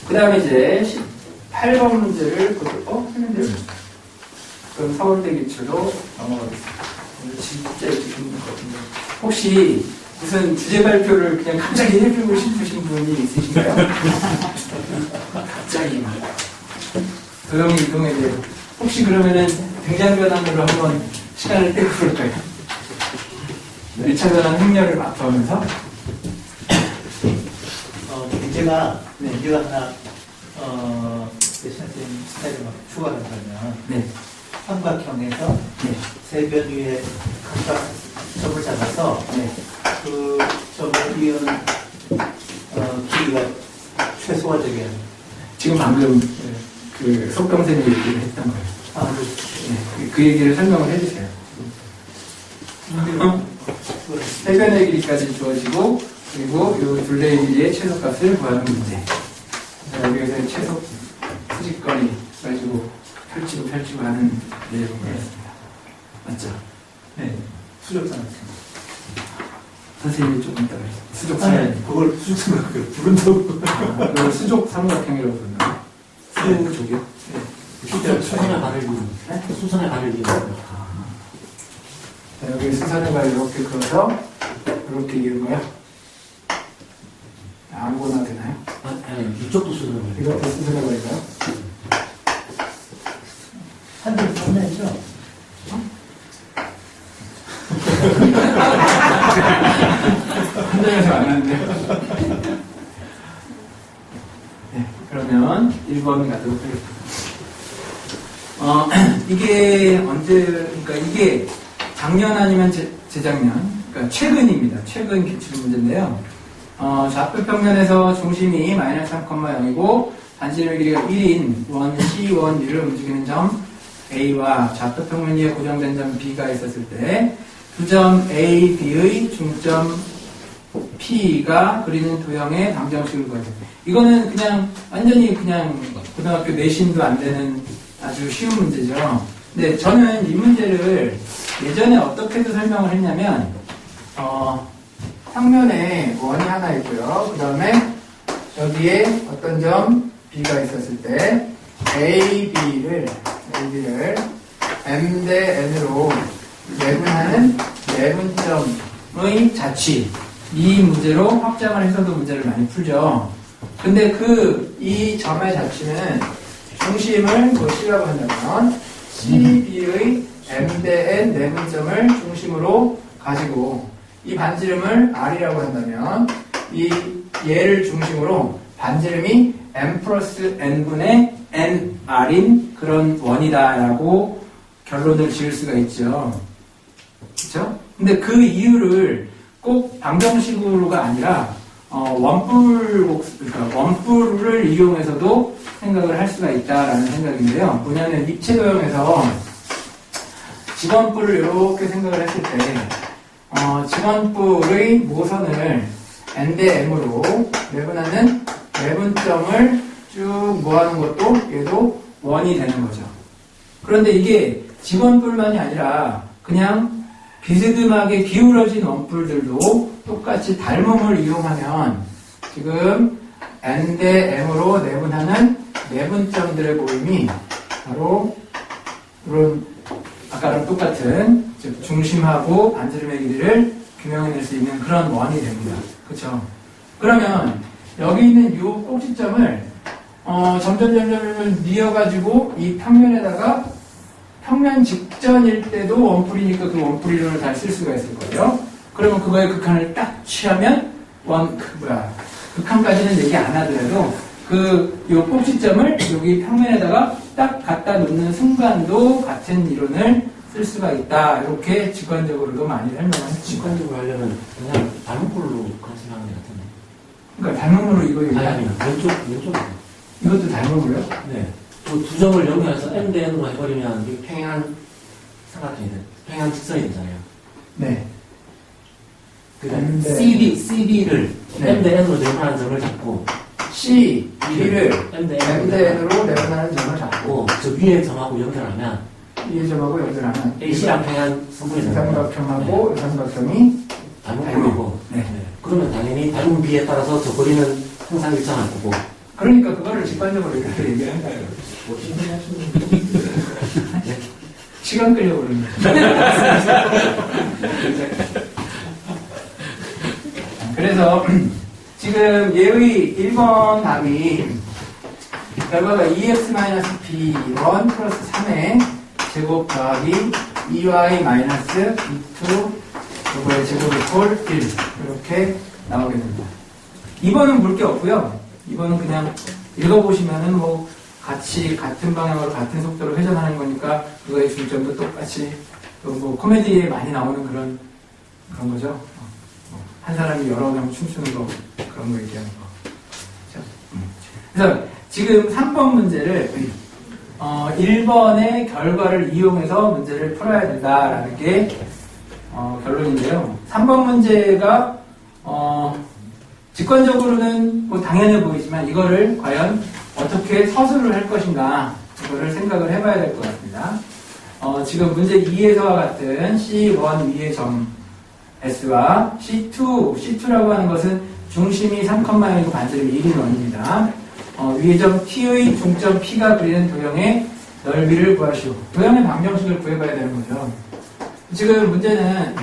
그 다음에 이제 18번 문제를 했는데요. 그럼 서울대 기출로 넘어가겠습니다. 오늘 진짜 이렇게 힘든 것 같은데. 혹시 무슨 주제 발표를 그냥 갑자기 해주고 싶으신 분이 있으신가요? 갑자기 막. 조용히 이동에 대해. 혹시 그러면은 등장변환으로 한번 시간을 떼고 그럴까요? 1차 변환 행렬을 맡아오면서. 문제가 네. 문제가 하나 선생님 스타일을 막 추가한다면 네. 삼각형에서 네. 세 변 위에 각각 점을 잡아서 네. 그 점을 이은 길이가 최소화 되게 하는. 지금 방금 그 속담생이 얘기를 했던 거예요. 아, 네. 그 얘기를 설명을 해주세요. 해변의 길이까지 주어지고 그리고 이 둘레의 길이의 최소값을 구하는 문제. 여기에서 최소 수직거리 가지고 펼치고 하는 내용을 했습니다. 맞죠? 네, 수적삼각형. 선생님이 조금 이따가 수족삼각형. 그걸 수적삼각형 부른다고. 그걸 수족 삼각형이라고 부른다. 수족이요? 네. 수선의 발을 이는. 수선의 발을 이는. 자, 여기 수선의 발을 이렇게 그어서 이렇게 이은 거야. 아무거나 되나요? 아니, 이쪽도 수선의 발. 이것도 수선의 발인가요? 한줄 보내죠. 한장에서 안 하는데. 네, 그러면 1번 가도록 하겠습니다. 이게 그러니까 이게 작년 아니면 재작년, 그러니까 최근입니다. 최근 기출 문제인데요. 좌표 평면에서 중심이 마이너스 3,0이고 반지름의 길이가 1인 원 C1D를 움직이는 점 A와 좌표 평면 위에 고정된 점 B가 있었을 때 두 점 A, B의 중점 P가 그리는 도형의 방정식을 구하세요. 이거는 그냥 완전히 그냥 고등학교 내신도 안 되는 아주 쉬운 문제죠. 근데 저는 이 문제를 예전에 어떻게도 설명을 했냐면 평면에 원이 하나 있고요. 그 다음에 여기에 어떤 점 B가 있었을 때 A, B를 M 대 N으로 내분하는 내분점의 자취 이 문제로 확장을 해서도 문제를 많이 풀죠. 근데 이 점의 자취는 중심을 C라고 한다면 CB의 M 대 N 내분점을 중심으로 가지고 이 반지름을 R이라고 한다면 얘를 중심으로 반지름이 M 플러스 N분의 NR인 그런 원이다라고 결론을 지을 수가 있죠. 그렇죠? 근데 그 이유를 꼭 방정식으로가 아니라 그러니까 원뿔을 이용해서도 생각을 할 수가 있다라는 생각인데요. 뭐냐면 입체 도형에서 직원뿔을 이렇게 생각을 했을 때 직원뿔의 모선을 N 대 M으로 내분하는 내분점을 쭉 모아놓은 것도 얘도 원이 되는 거죠. 그런데 이게 직원뿔만이 아니라 그냥 비스듬하게 기울어진 원뿔들도 똑같이 닮음을 이용하면 지금 N 대 M으로 내분하는 내분점들의 모임이 바로 이런 아까랑 똑같은 즉 중심하고 반지름의 길이를 규명해낼 수 있는 그런 원이 됩니다. 그렇죠? 그러면 여기 있는 이 꼭지점을 점점 뉘어가지고 이 평면에다가 평면 직전일 때도 원뿔이니까 그 원뿔 이론을 다 쓸 수가 있을 거예요. 그러면 그거의 극한을 딱 취하면 극한까지는 얘기 안 하더라도 요 꼭지점을 여기 평면에다가 딱 갖다 놓는 순간도 같은 이론을 쓸 수가 있다. 이렇게 직관적으로도 많이 설명을 했습니다. 직관적으로 하려면 그냥 닮은꼴로 관심하는 게 같은데. 그러니까 닮음으로 이거 아니, 왼쪽. 이것도 닮음으로요? 네. 두 점을 연결해서 M 대 N으로 해버리면 이게 평행한 삼각형이 돼. 평행한 직선이 되잖아요. 네. 그러니까 CD를 네. M 대 N으로 내분하는 점을 잡고 C, B를 M 대 N으로 내분하는 점을 잡고 저 위에 점하고 연결하면 이 점하고 연결하면 AC랑 평행한 이 성분이 나와요. 삼각형하고 이 삼각형이 닮은꼴이고 네. 그러면 당연히 닮은 비에 따라서 저 거리는 항상 일정할 거고 그러니까 그거를 직관적으로 이렇게 얘기하는 거예요. 시간 끌려고 그러는 거죠. 그래서 지금 얘의 1번 답이 결과가 2x-b1 플러스 3의 제곱 더하기 2y-b2 요거의 제곱이 꼴 1 이렇게 나오게 됩니다. 2번은 물 게 없고요. 2번은 그냥 읽어보시면은 뭐 같이 같은 방향으로 같은 속도로 회전하는 거니까 그거의 중점도 똑같이 또 뭐 코미디에 많이 나오는 그런 거죠. 한 사람이 여러 명 춤추는 거 그런 거 얘기하는 거. 그렇죠? 그래서 지금 3번 문제를 1번의 결과를 이용해서 문제를 풀어야 된다라는 게 결론인데요. 3번 문제가 직관적으로는 뭐 당연해 보이지만 이거를 과연 어떻게 서술을 할 것인가 이거를 생각을 해봐야 될 것 같습니다. 지금 문제 2에서와 같은 C1 위의 점 S와 C2라고 하는 것은 중심이 3,0이고 반지름이 1인 원입니다. 위의 점 T의 중점 P가 그리는 도형의 넓이를 구하시오. 도형의 방정식을 구해봐야 되는 거죠. 지금 문제는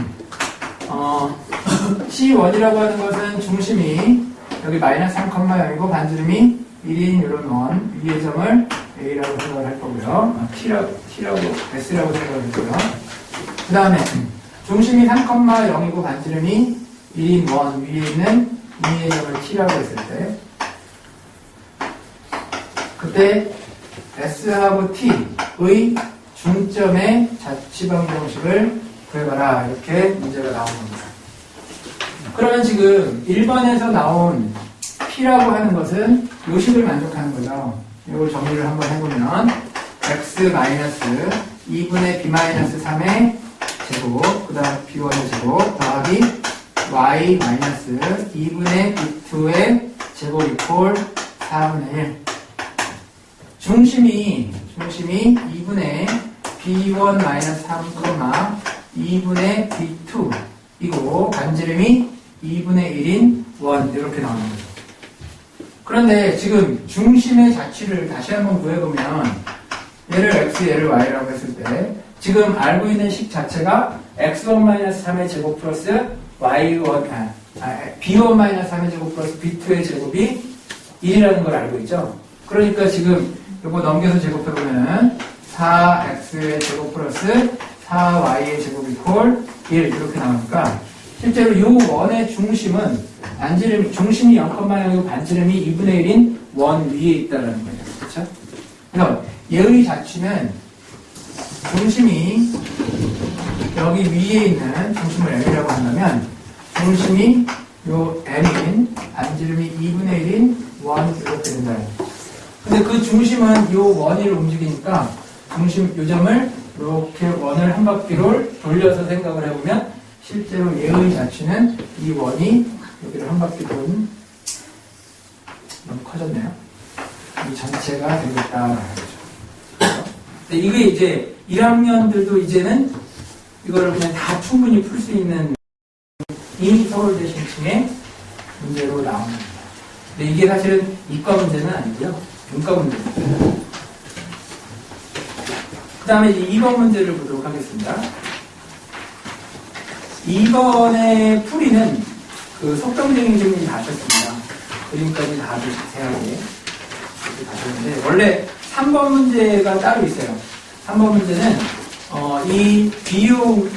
C1이라고 하는 것은 중심이 여기 마이너스 3,0이고 반지름이 1인 이런 원 위의 점을 A라고 생각을 할 거고요. S라고 생각을 했고요. 그 다음에 중심이 3,0이고 반지름이 1인 원 위에 있는 위의 점을 T라고 했을 때 그때 S하고 T의 중점의 자취방정식을 구해봐라 이렇게 문제가 나온 겁니다. 그러면 지금 1번에서 나온 P라고 하는 것은 요식을 만족하는 거죠. 이걸 정리를 한번 해보면 X-2분의 B-3의 제곱 그 다음 B1의 제곱 더하기 Y-2분의 B2의 제곱 이퀄 4분의 1 중심이 2분의 B1-3, 2분의 B2 이고 반지름이 2분의 1인 1 이렇게 나오는 거죠. 그런데 지금 중심의 자취를 다시 한번 구해보면 얘를 X, 얘를 Y라고 했을 때 지금 알고 있는 식 자체가 X1-3의 제곱 플러스 B1-3의 제곱 플러스 B2의 제곱이 1이라는 걸 알고 있죠. 그러니까 지금 이거 넘겨서 제곱해보면은 4x의 제곱 플러스 4y의 제곱 이퀄 1 이렇게 나오니까 실제로 이 원의 중심은 중심이 0,0이고 반지름이 2분의 1인 원 위에 있다는 거예요. 그렇죠? 그래서 얘의 자취는 중심이 여기 위에 있는 중심을 m이라고 한다면 중심이 요 m인 반지름이 2분의 1인 원 이렇게 된다. 근데 그 중심은 요 원위를 움직이니까 요 점을 이렇게 원을 한 바퀴를 돌려서 생각을 해보면 실제로 얘의 자취는 이 원이 여기를 한 바퀴 돈 너무 커졌네요. 이 전체가 되겠다라는 거죠. 근데 이게 이제 1학년들도 이제는 이거를 그냥 다 충분히 풀 수 있는 이미 서울대 신층의 문제로 나옵니다. 근데 이게 사실은 이과 문제는 아니고요. 문과 문제입니다. 그 다음에 이제 2번 문제를 보도록 하겠습니다. 2번의 풀이는 그 속성적인 질문이 다 쳤습니다. 그림까지 다 아주 자세하게 이렇게 다 쳤는데, 원래 3번 문제가 따로 있어요. 3번 문제는, 이 비율로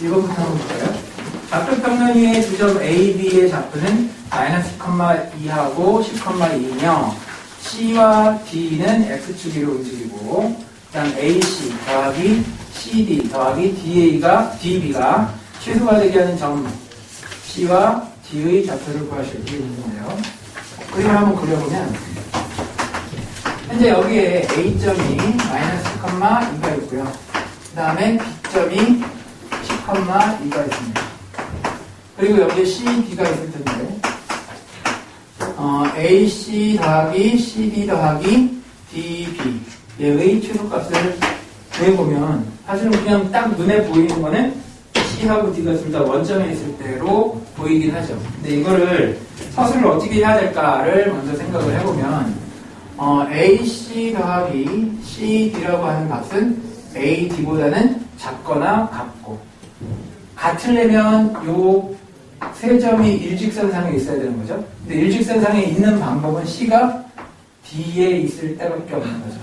1번부터 한번 볼까요? 좌표 평면 위의 두 점 A, B의 좌표는 마이너스 10,2하고 10,2이며, C와 D는 X축으로 움직이고, 그 다음 AC 더하기 CD 더하기 DB가 최소가 되게 하는 점 C와 D의 좌표를 구하시오. 이게 문제인데요. 그림을 한번 그려보면, 현재 여기에 A점이 마이너스 10,2가 있고요. 그 다음에 B점이 10,2가 있습니다. 그리고 여기에 CD가 있을 텐데, AC 더하기 CD 더하기 DB 얘의 최소값을 구해보면 사실은 그냥 딱 눈에 보이는 거는 C하고 D가 둘 다 원점에 있을 때로 보이긴 하죠. 근데 이거를 서술을 어떻게 해야 될까를 먼저 생각을 해보면 AC 더하기 CD라고 하는 값은 AD보다는 작거나 같고, 같으려면 요 세 점이 일직선상에 있어야 되는 거죠. 근데 일직선상에 있는 방법은 C가 D에 있을 때밖에 없는 거죠.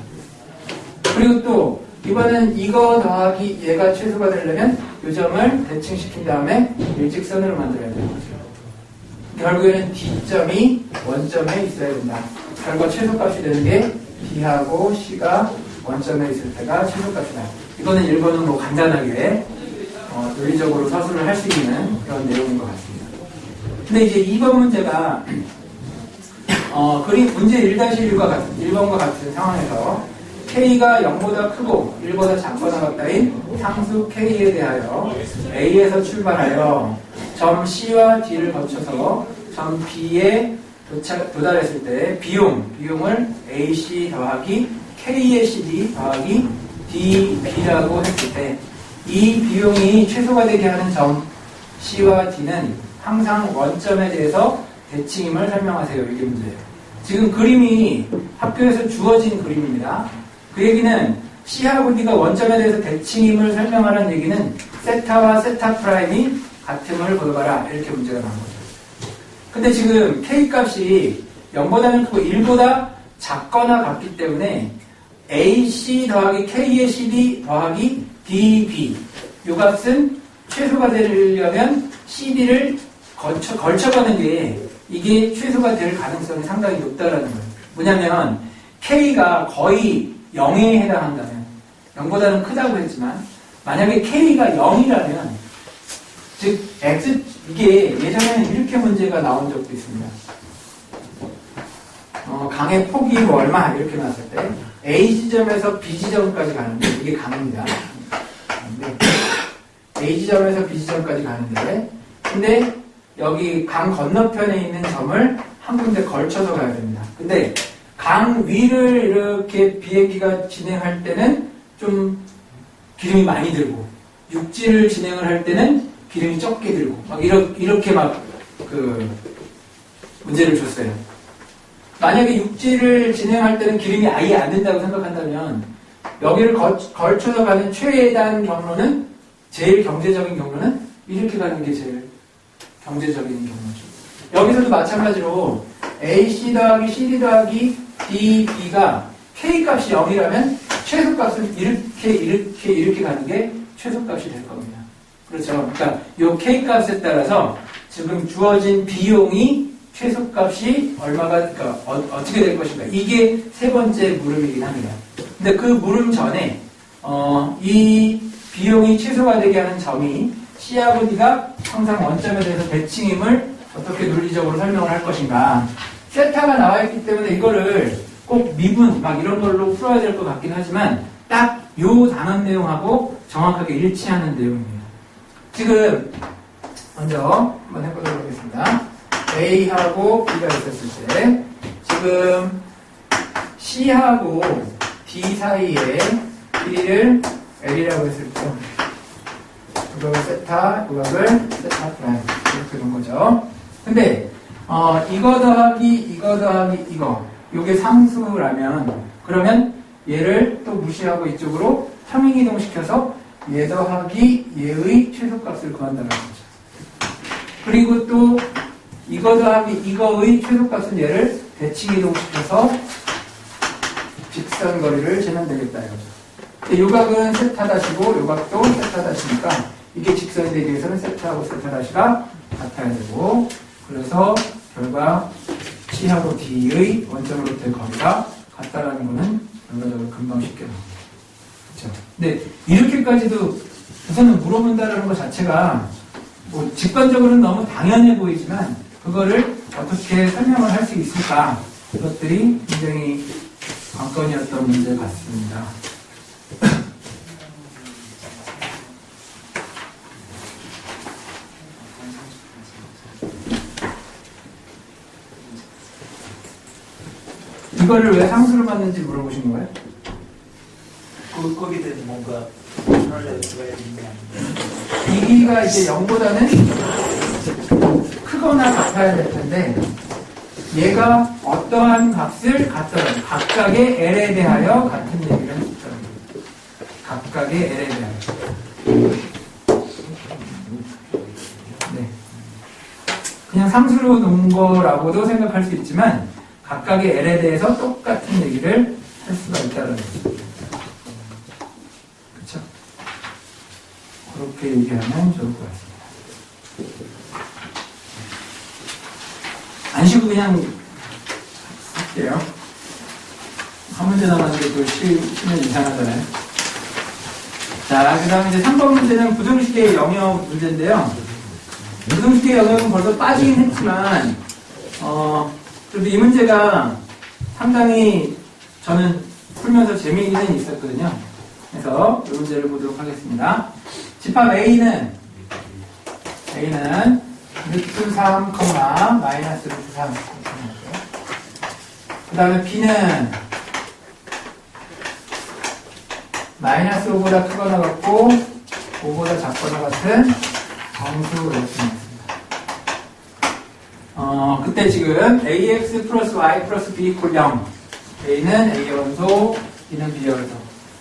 그리고 또 이번엔 이거 더하기 얘가 최소가 되려면 이 점을 대칭시킨 다음에 일직선으로 만들어야 되는 거죠. 결국에는 D점이 원점에 있어야 된다. 결과 최소값이 되는 게 D하고 C가 원점에 있을 때가 최소값이다. 이거는 1번은 뭐 간단하게 논리적으로 서술을 할 수 있는 그런 내용인 것 같습니다. 근데 이제 2번 문제가 그림 문제 1-1과 같은 상황에서 K가 0보다 크고 1보다 작거나 같다인 상수 K에 대하여 A에서 출발하여 점 C와 D를 거쳐서 점 B에 도달했을 때 비용을 AC 더하기 K의 CD 더하기 DB라고 했을 때 이 비용이 최소가 되게 하는 점 C와 D는 항상 원점에 대해서 대칭임을 설명하세요. 이게 문제예요. 지금 그림이 학교에서 주어진 그림입니다. 그 얘기는 C하고 D가 원점에 대해서 대칭임을 설명하는 얘기는 세타와 세타 프라임이 같음을 보여봐라. 이렇게 문제가 나온 거죠. 근데 지금 K값이 0보다는 크고 1보다 작거나 같기 때문에 AC 더하기 K의 CD 더하기 DB 이 값은 최소가 되려면 CD를 걸쳐가는 게 이게 최소가 될 가능성이 상당히 높다라는 거예요. 뭐냐면 K가 거의 0에 해당한다면 0보다는 크다고 했지만 만약에 K가 0이라면 즉 X 이게 예전에는 이렇게 문제가 나온 적도 있습니다. 강의 폭이 뭐 얼마 이렇게 나왔을 때 A 지점에서 B 지점까지 가는데 이게 강입니다. A 지점에서 B 지점까지 가는데 근데 여기 강 건너편에 있는 점을 한 군데 걸쳐서 가야 됩니다. 근데 강 위를 이렇게 비행기가 진행할 때는 좀 기름이 많이 들고 육지를 진행을 할 때는 기름이 적게 들고 막 이렇게 막 그 문제를 줬어요. 만약에 육지를 진행할 때는 기름이 아예 안 든다고 생각한다면 여기를 걸쳐서 가는 최단 경로는 제일 경제적인 경로는 이렇게 가는 게 제일 경제적인 경로죠. 여기서도 마찬가지로 AC 더하기 CD 더하기 DB가 K값이 0이라면 최소값은 이렇게 가는 게 최소값이 될 겁니다. 그렇죠. 그러니까 이 K값에 따라서 지금 주어진 비용이 최소값이 얼마가, 그러니까 어떻게 될 것인가. 이게 세 번째 물음이긴 합니다. 근데 그 물음 전에, 이 비용이 최소가 되게 하는 점이 C하고 D가 항상 원점에 대해서 대칭임을 어떻게 논리적으로 설명을 할 것인가. 세타가 나와 있기 때문에 이거를 꼭 미분, 막 이런 걸로 풀어야 될 것 같긴 하지만 딱 요 단원 내용하고 정확하게 일치하는 내용입니다. 지금 먼저 한번 해보도록 하겠습니다. A하고 B가 있었을 때 지금 C하고 D 사이에 길이를 L이라고 했을 때 이걸 세타, 이걸 세타 프라임 이렇게 된 거죠. 근데 이거 더하기 이거 요게 상수라면 그러면 얘를 또 무시하고 이쪽으로 평행이동시켜서 얘 더하기 얘의 최소값을 구한다는 거죠. 그리고 또 이거 더하기 이거의 최소값은 얘를 대칭이동시켜서 직선 거리를 재면 되겠다 이거죠. 요 각은 세타-고 요 각도 세타-니까 이게 직선이 되기 위해서는 세타하고 세타-가 같아야 되고 그래서 결과 C하고 D의 원점으로부터의 거리가 같다라는 거는 결과적으로 금방 쉽게 나옵니다. 그렇죠? 근데 이렇게까지도 우선은 물어본다라는 것 자체가 뭐 직관적으로는 너무 당연해 보이지만 그거를 어떻게 설명을 할 수 있을까 이것들이 굉장히 관건이었던 문제 같습니다. 이거를 왜 상수를 받는지 물어보신 거예요? 거기에 대해서 뭔가 전화를 들어야 되냐. 이기가 이제 0보다는 크거나 같아야 될 텐데 얘가 어떠한 값을 갖더라도 각각의 L에 대하여 같은 얘기를 했었던 거예요. 각각의 L에 대하여. 네. 그냥 상수로 놓은 거라고도 생각할 수 있지만 각각의 L에 대해서 똑같은 얘기를 할 수가 있다는 거죠. 그렇죠? 그렇게 얘기하면 좋을 것 같습니다. 안 쉬고 그냥 할게요. 한 문제 남았는데 또 쉬면 이상하잖아요. 자, 그 다음에 이제 3번 문제는 부등식의 영역 문제인데요. 부등식의 영역은 벌써 빠지긴 했지만, 그래도 이 문제가 상당히 저는 풀면서 재미있는 있었거든요. 그래서 이 문제를 보도록 하겠습니다. 집합 A는 루트 3, 마이너스 루트 3. 그 다음에 B는 마이너스 5보다 크거나 같고 5보다 작거나 같은 정수 X입니다. 그때 지금 AX 플러스 Y 플러스 B 이퀄 0. A는 A의 원소, B는 B의 원소.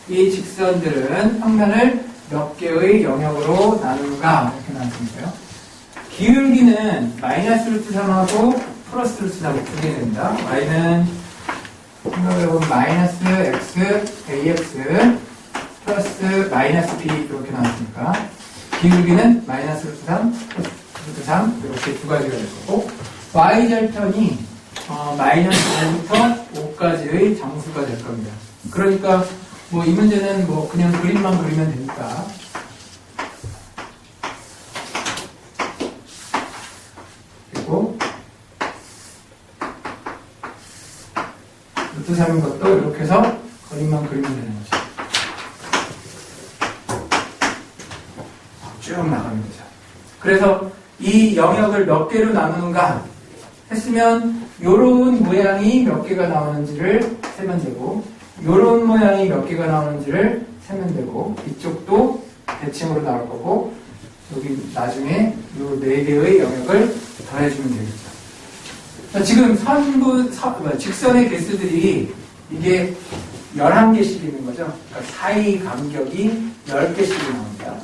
이 직선들은 평면을 몇 개의 영역으로 나누는가? 이렇게 나왔습니다요. 기울기는 마이너스 루트 3하고 플러스 루트 3 두 개 됩니다. Y는 생각해보면 마이너스 X, AX 플러스 마이너스 B 이렇게 나왔으니까 기울기는 마이너스 루트 3, 플러스 루트 3 이렇게 두 가지가 될 거고 Y절편이 마이너스 5부터 5까지의 정수가 될 겁니다. 그러니까 뭐 이 문제는 뭐 그냥 그림만 그리면 되니까 그리고 루트 3인 것도 이렇게 해서 그림만 그리면 되는 거죠. 쭉 나가면 되죠. 그래서 이 영역을 몇 개로 나누는가 했으면 요런 모양이 몇 개가 나오는지를 세면 되고 요런 모양이 몇 개가 나오는지를 세면 되고 이쪽도 대칭으로 나올 거고 여기 나중에 요 4개의 영역을 더해주면 되겠죠. 지금 직선의 개수들이 이게 11개씩 있는 거죠. 그러니까 사이 간격이 10개씩이 나옵니다.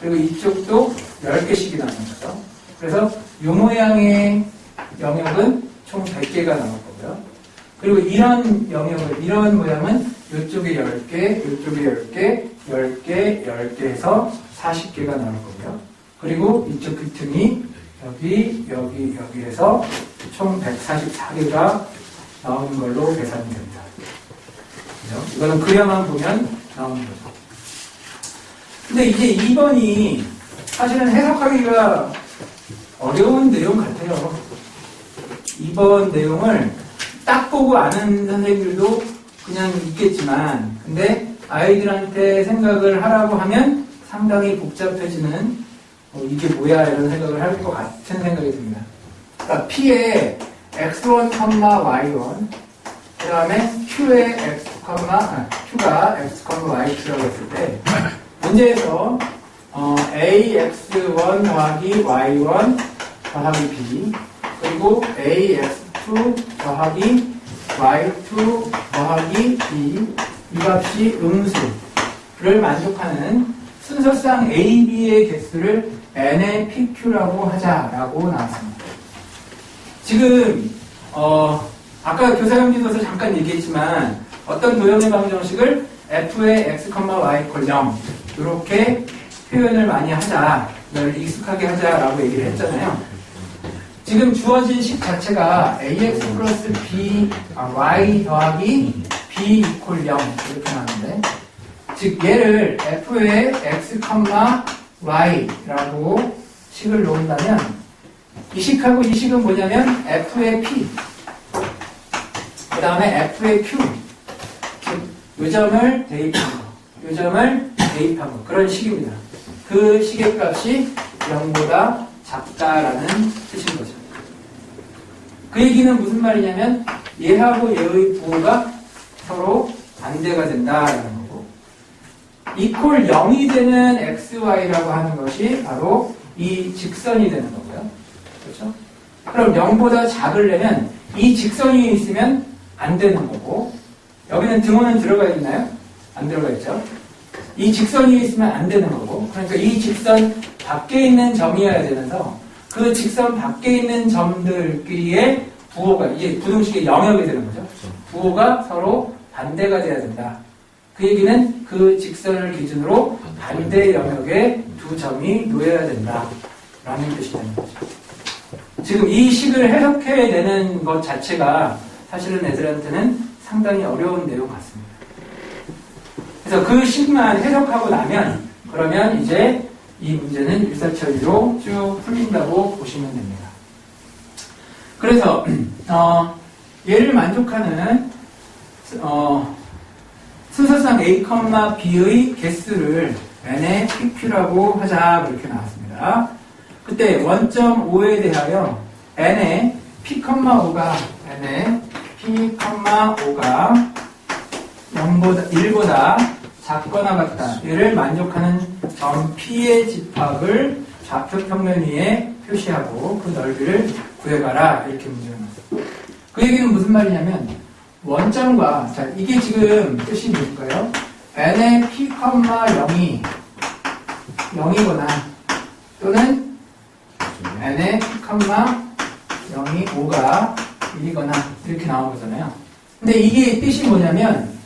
그리고 이쪽도 10개씩이 나오는 거죠. 그래서 이 모양의 영역은 총 100개가 나올 거고요. 그리고 이런 영역을, 이런 모양은 이쪽에 10개, 이쪽에 10개, 10개, 10개 해서 40개가 나올 거고요. 그리고 이쪽 빈틈이 여기 해서 총 144개가 나오는 걸로 계산이 됩니다. 그죠? 이거는 그려만 보면 나오는 거죠. 근데 이제 2번이 사실은 해석하기가 어려운 내용 같아요. 2번 내용을 딱 보고 아는 선생님들도 그냥 있겠지만 근데 아이들한테 생각을 하라고 하면 상당히 복잡해지는 이게 뭐야 이런 생각을 할 것 같은 생각이 듭니다. 그러니까 P에 x1, y1 그 다음에 Q에 Q가 x, y2라고 했을 때 문제에서 ax1 더하기 y1 더하기 b 그리고 ax2 더하기 y2 더하기 b 이 값이 음수를 만족하는 순서상 a, b의 개수를 n의 pq라고 하자라고 나왔습니다. 지금 아까 교사용지도서 잠깐 얘기했지만 어떤 도형의 방정식을 f의 x, y = 0 이렇게 표현을 많이 하자, 널 익숙하게 하자라고 얘기를 했잖아요. 지금 주어진 식 자체가 ax 플러스 b, y 더하기 b = 0 이렇게 나오는데, 즉 얘를 f의 x, y라고 식을 놓는다면 이 식하고 이 식은 뭐냐면 f의 p, 그 다음에 f의 q, 요 점을 대입한 거, 요 점을 대입한 거, 그런 식입니다. 그 식의 값이 0보다 작다라는 뜻인 거죠. 그 얘기는 무슨 말이냐면 얘하고 얘의 부호가 서로 반대가 된다라는 거고, equal 0이 되는 xy라고 하는 것이 바로 이 직선이 되는 거고요. 그렇죠? 그럼 0보다 작으려면 이 직선이 있으면 안 되는 거고, 여기는 등호는 들어가 있나요? 안 들어가 있죠? 이 직선이 있으면 안 되는 거고, 그러니까 이 직선 밖에 있는 점이어야 되면서 그 직선 밖에 있는 점들끼리의 부호가, 이게 부등식의 영역이 되는 거죠. 부호가 서로 반대가 돼야 된다. 그 얘기는 그 직선을 기준으로 반대 영역에 두 점이 놓여야 된다 라는 뜻이 되는 거죠. 지금 이 식을 해석해내는 것 자체가 사실은 애들한테는 상당히 어려운 내용 같습니다. 그래서 그 식만 해석하고 나면, 그러면 이제 이 문제는 일사천리로 쭉 풀린다고 보시면 됩니다. 그래서 얘를 만족하는 순서상 a, b의 개수를 n의 pq라고 하자, 그렇게 나왔습니다. 그때 원점5에 대하여 n의 p,5가 1보다 작거나 같다. 얘를 만족하는 점 P의 집합을 좌표 평면 위에 표시하고 그 넓이를 구해가라, 이렇게 문제가 나왔어요. 그 얘기는 무슨 말이냐면 원점과, 자, 이게 지금 뜻이 뭘까요? n의 P, 0이 0이거나 또는 n의 P, 0이 5가 1이거나 이렇게 나온 거잖아요. 근데 이게 뜻이 뭐냐면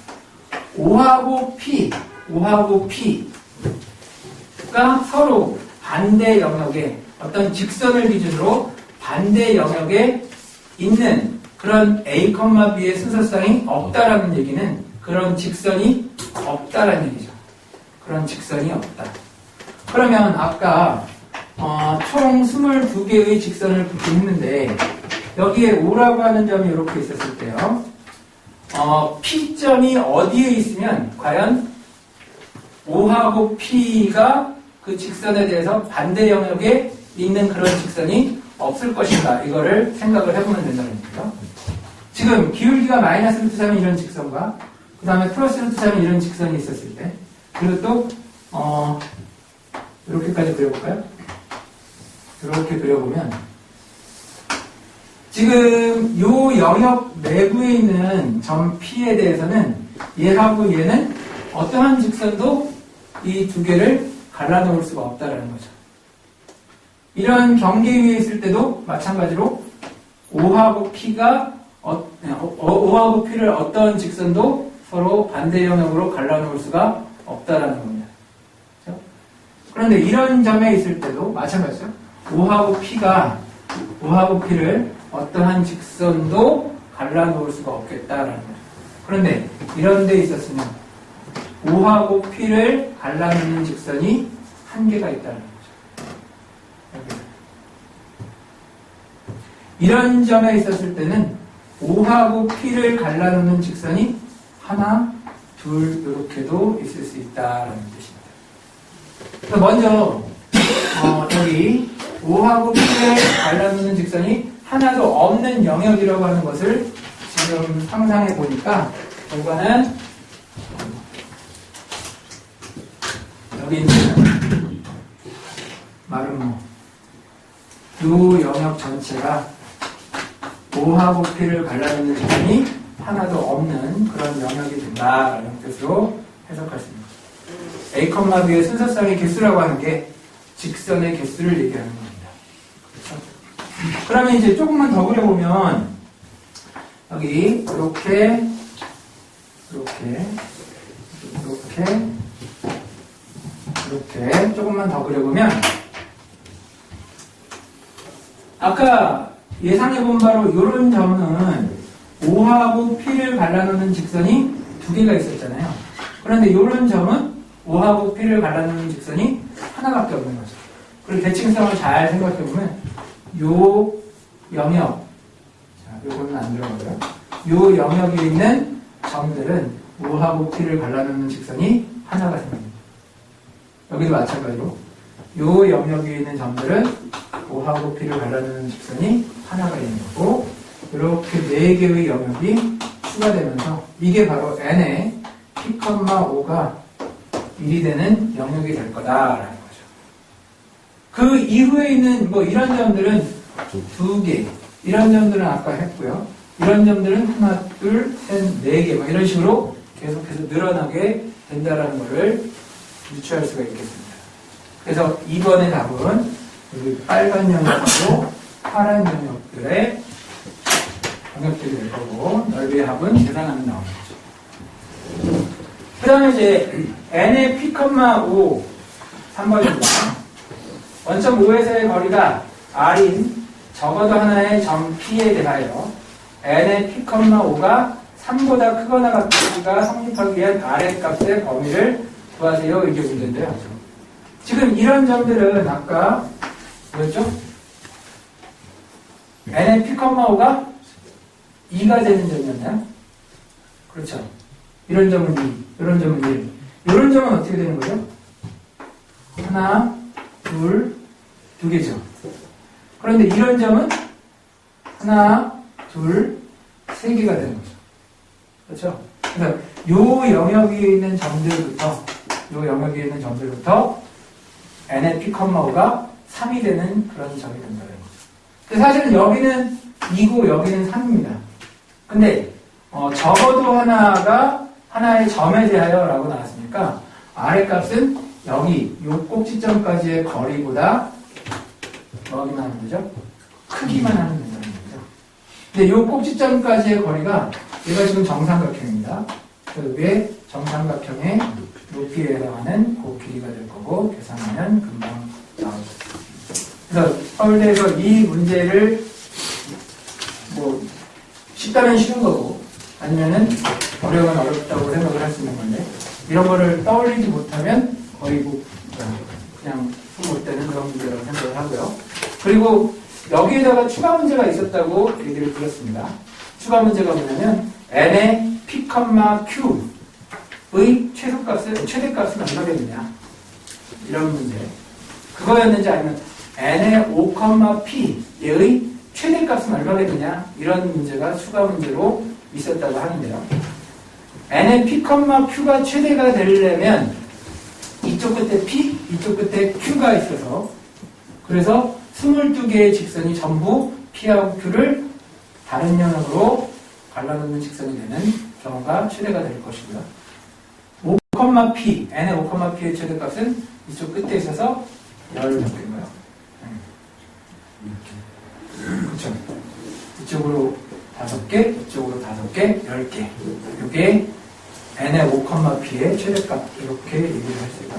5하고 P가 서로 반대 영역에, 어떤 직선을 기준으로 반대 영역에 있는 그런 A, B의 순서상이 없다라는 얘기는 그런 직선이 없다라는 얘기죠. 그런 직선이 없다. 그러면 아까 총 22개의 직선을 긋긴 했는데 여기에 5라고 하는 점이 이렇게 있었을 때요. P점이 어디에 있으면 과연 5하고 P가 그 직선에 대해서 반대 영역에 있는 그런 직선이 없을 것인가, 이거를 생각을 해보면 된다는 얘기죠. 지금 기울기가 마이너스 루트 3인 이런 직선과 그 다음에 플러스 루트 3인 이런 직선이 있었을 때, 그리고 또 이렇게까지 그려볼까요? 이렇게 그려보면 지금 요 영역 내부에 있는 점 P에 대해서는 얘하고 얘는 어떠한 직선도 이 두 개를 갈라놓을 수가 없다는 거죠. 이런 경계 위에 있을 때도 마찬가지로 5하고 P가 5하고 P를 어떤 직선도 서로 반대 영역으로 갈라놓을 수가 없다라는 겁니다. 그렇죠? 그런데 이런 점에 있을 때도 마찬가지죠. 5하고 P를 어떠한 직선도 갈라놓을 수가 없겠다라는 거죠. 그런데 이런 데 있었으면 5하고 P를 갈라놓는 직선이 한 개가 있다는 거죠. 이런 점에 있었을 때는 5하고 P를 갈라놓는 직선이 하나, 둘 이렇게도 있을 수 있다라는 뜻입니다. 먼저 여기 5하고 P를 갈라놓는 직선이 하나도 없는 영역이라고 하는 것을 지금 상상해 보니까 결과는 여기 있는 말은 이 영역 전체가 5하고 P를 갈라놓는 직선이 하나도 없는 그런 영역이 된다라는 뜻으로 해석할 수 있는 거죠. A, B의 순서상의 개수라고 하는 게 직선의 개수를 얘기하는 겁니다. 그렇죠? 그러면 이제 조금만 더 그려보면 여기 이렇게 조금만 더 그려보면 아까 예상해본 바로 이런 점은 O하고 P를 갈라놓는 직선이 두 개가 있었잖아요. 그런데 이런 점은 O하고 P를 갈라놓는 직선이 하나밖에 없는 거죠. 그리고 대칭성을 잘 생각해보면 요 영역, 자, 요거는 안 들어가고요. 요 영역에 있는 점들은 O하고 P를 갈라놓는 직선이 하나가 생깁니다. 여기도 마찬가지로 요 영역에 있는 점들은 O하고 P를 갈라놓는 직선이 하나가 있는 거고 이렇게 4개의 영역이 추가되면서 이게 바로 n의 P, O가 1이 되는 영역이 될 거다라는 거죠. 그 이후에 있는 뭐 이런 점들은 2개, 이런 점들은 아까 했고요. 이런 점들은 하나, 둘, 셋, 4개 뭐 이런 식으로 계속해서 늘어나게 된다라는 것을 유추할 수가 있겠습니다. 그래서 2번의 답은 여기 빨간 영역하고 파란 영역들의 영역들이 될 거고 넓이의 합은 계산하면 나오는 거죠. 그 다음에 이제 n의 P, O 3번입니다. 원점 O에서의 거리가 R인 적어도 하나의 점 P에 대하여 n의 P, O가 3보다 크거나 같기가 성립하기 위한 R의 값의 범위를 구하세요. 이게 문제인데요. 지금 이런 점들은 아까 뭐였죠? n의 P, O가 2가 되는 점이었나요? 그렇죠. 이런 점은 2, 이런 점은 1. 이런 점은 어떻게 되는 거죠? 하나, 둘, 2개죠. 그런데 이런 점은 하나, 둘, 3개가 되는 거죠. 그렇죠? 그래서 요 영역에 있는 점들부터 n의 P, O가 3이 되는 그런 점이 된다는 거죠. 근데 사실은 여기는 2고 여기는 3입니다. 근데 적어도 하나가 하나의 점에 대하여 라고 나왔으니까 R의 값은 여기 요 꼭지점까지의 거리보다 뭐하기만 하면 되죠? 크기만 하면 된다는 거죠. 근데 요 꼭지점까지의 거리가 얘가 지금 정삼각형입니다. 그 위에 정삼각형의 높이에 해당하는 그 길이가 될 거고 계산하면 금방 나오죠. 그래서 서울대에서 이 문제를 뭐 쉽다면 쉬운 거고 아니면은 어려우면 어렵다고 생각을 할 수 있는 건데 이런 거를 떠올리지 못하면 거의 뭐 그냥 못 되는 그런 문제라고 생각을 하고요. 그리고 여기에다가 추가 문제가 있었다고 얘기를 들었습니다. 추가 문제가 뭐냐면 n의 P, Q의 최대값은 얼마겠느냐 이런 문제. 그거였는지 아니면 n의 O, P의 최대값은 얼마겠느냐 이런 문제가 추가 문제로 있었다고 하는데요. n의 P, Q가 최대가 되려면 이쪽 끝에 P, 이쪽 끝에 Q가 있어서 그래서 22개의 직선이 전부 P하고 Q를 다른 영역으로 갈라놓는 직선이 되는 경우가 최대가 될 것이고요. 5, P, n의 5, P의 최대값은 이쪽 끝에 있어서 10개고요. 그렇죠. 이쪽으로 5개, 이쪽으로 5개, 10개. 이게 n의 5, P의 최대값 이렇게 얘기를 할 수 있습니다.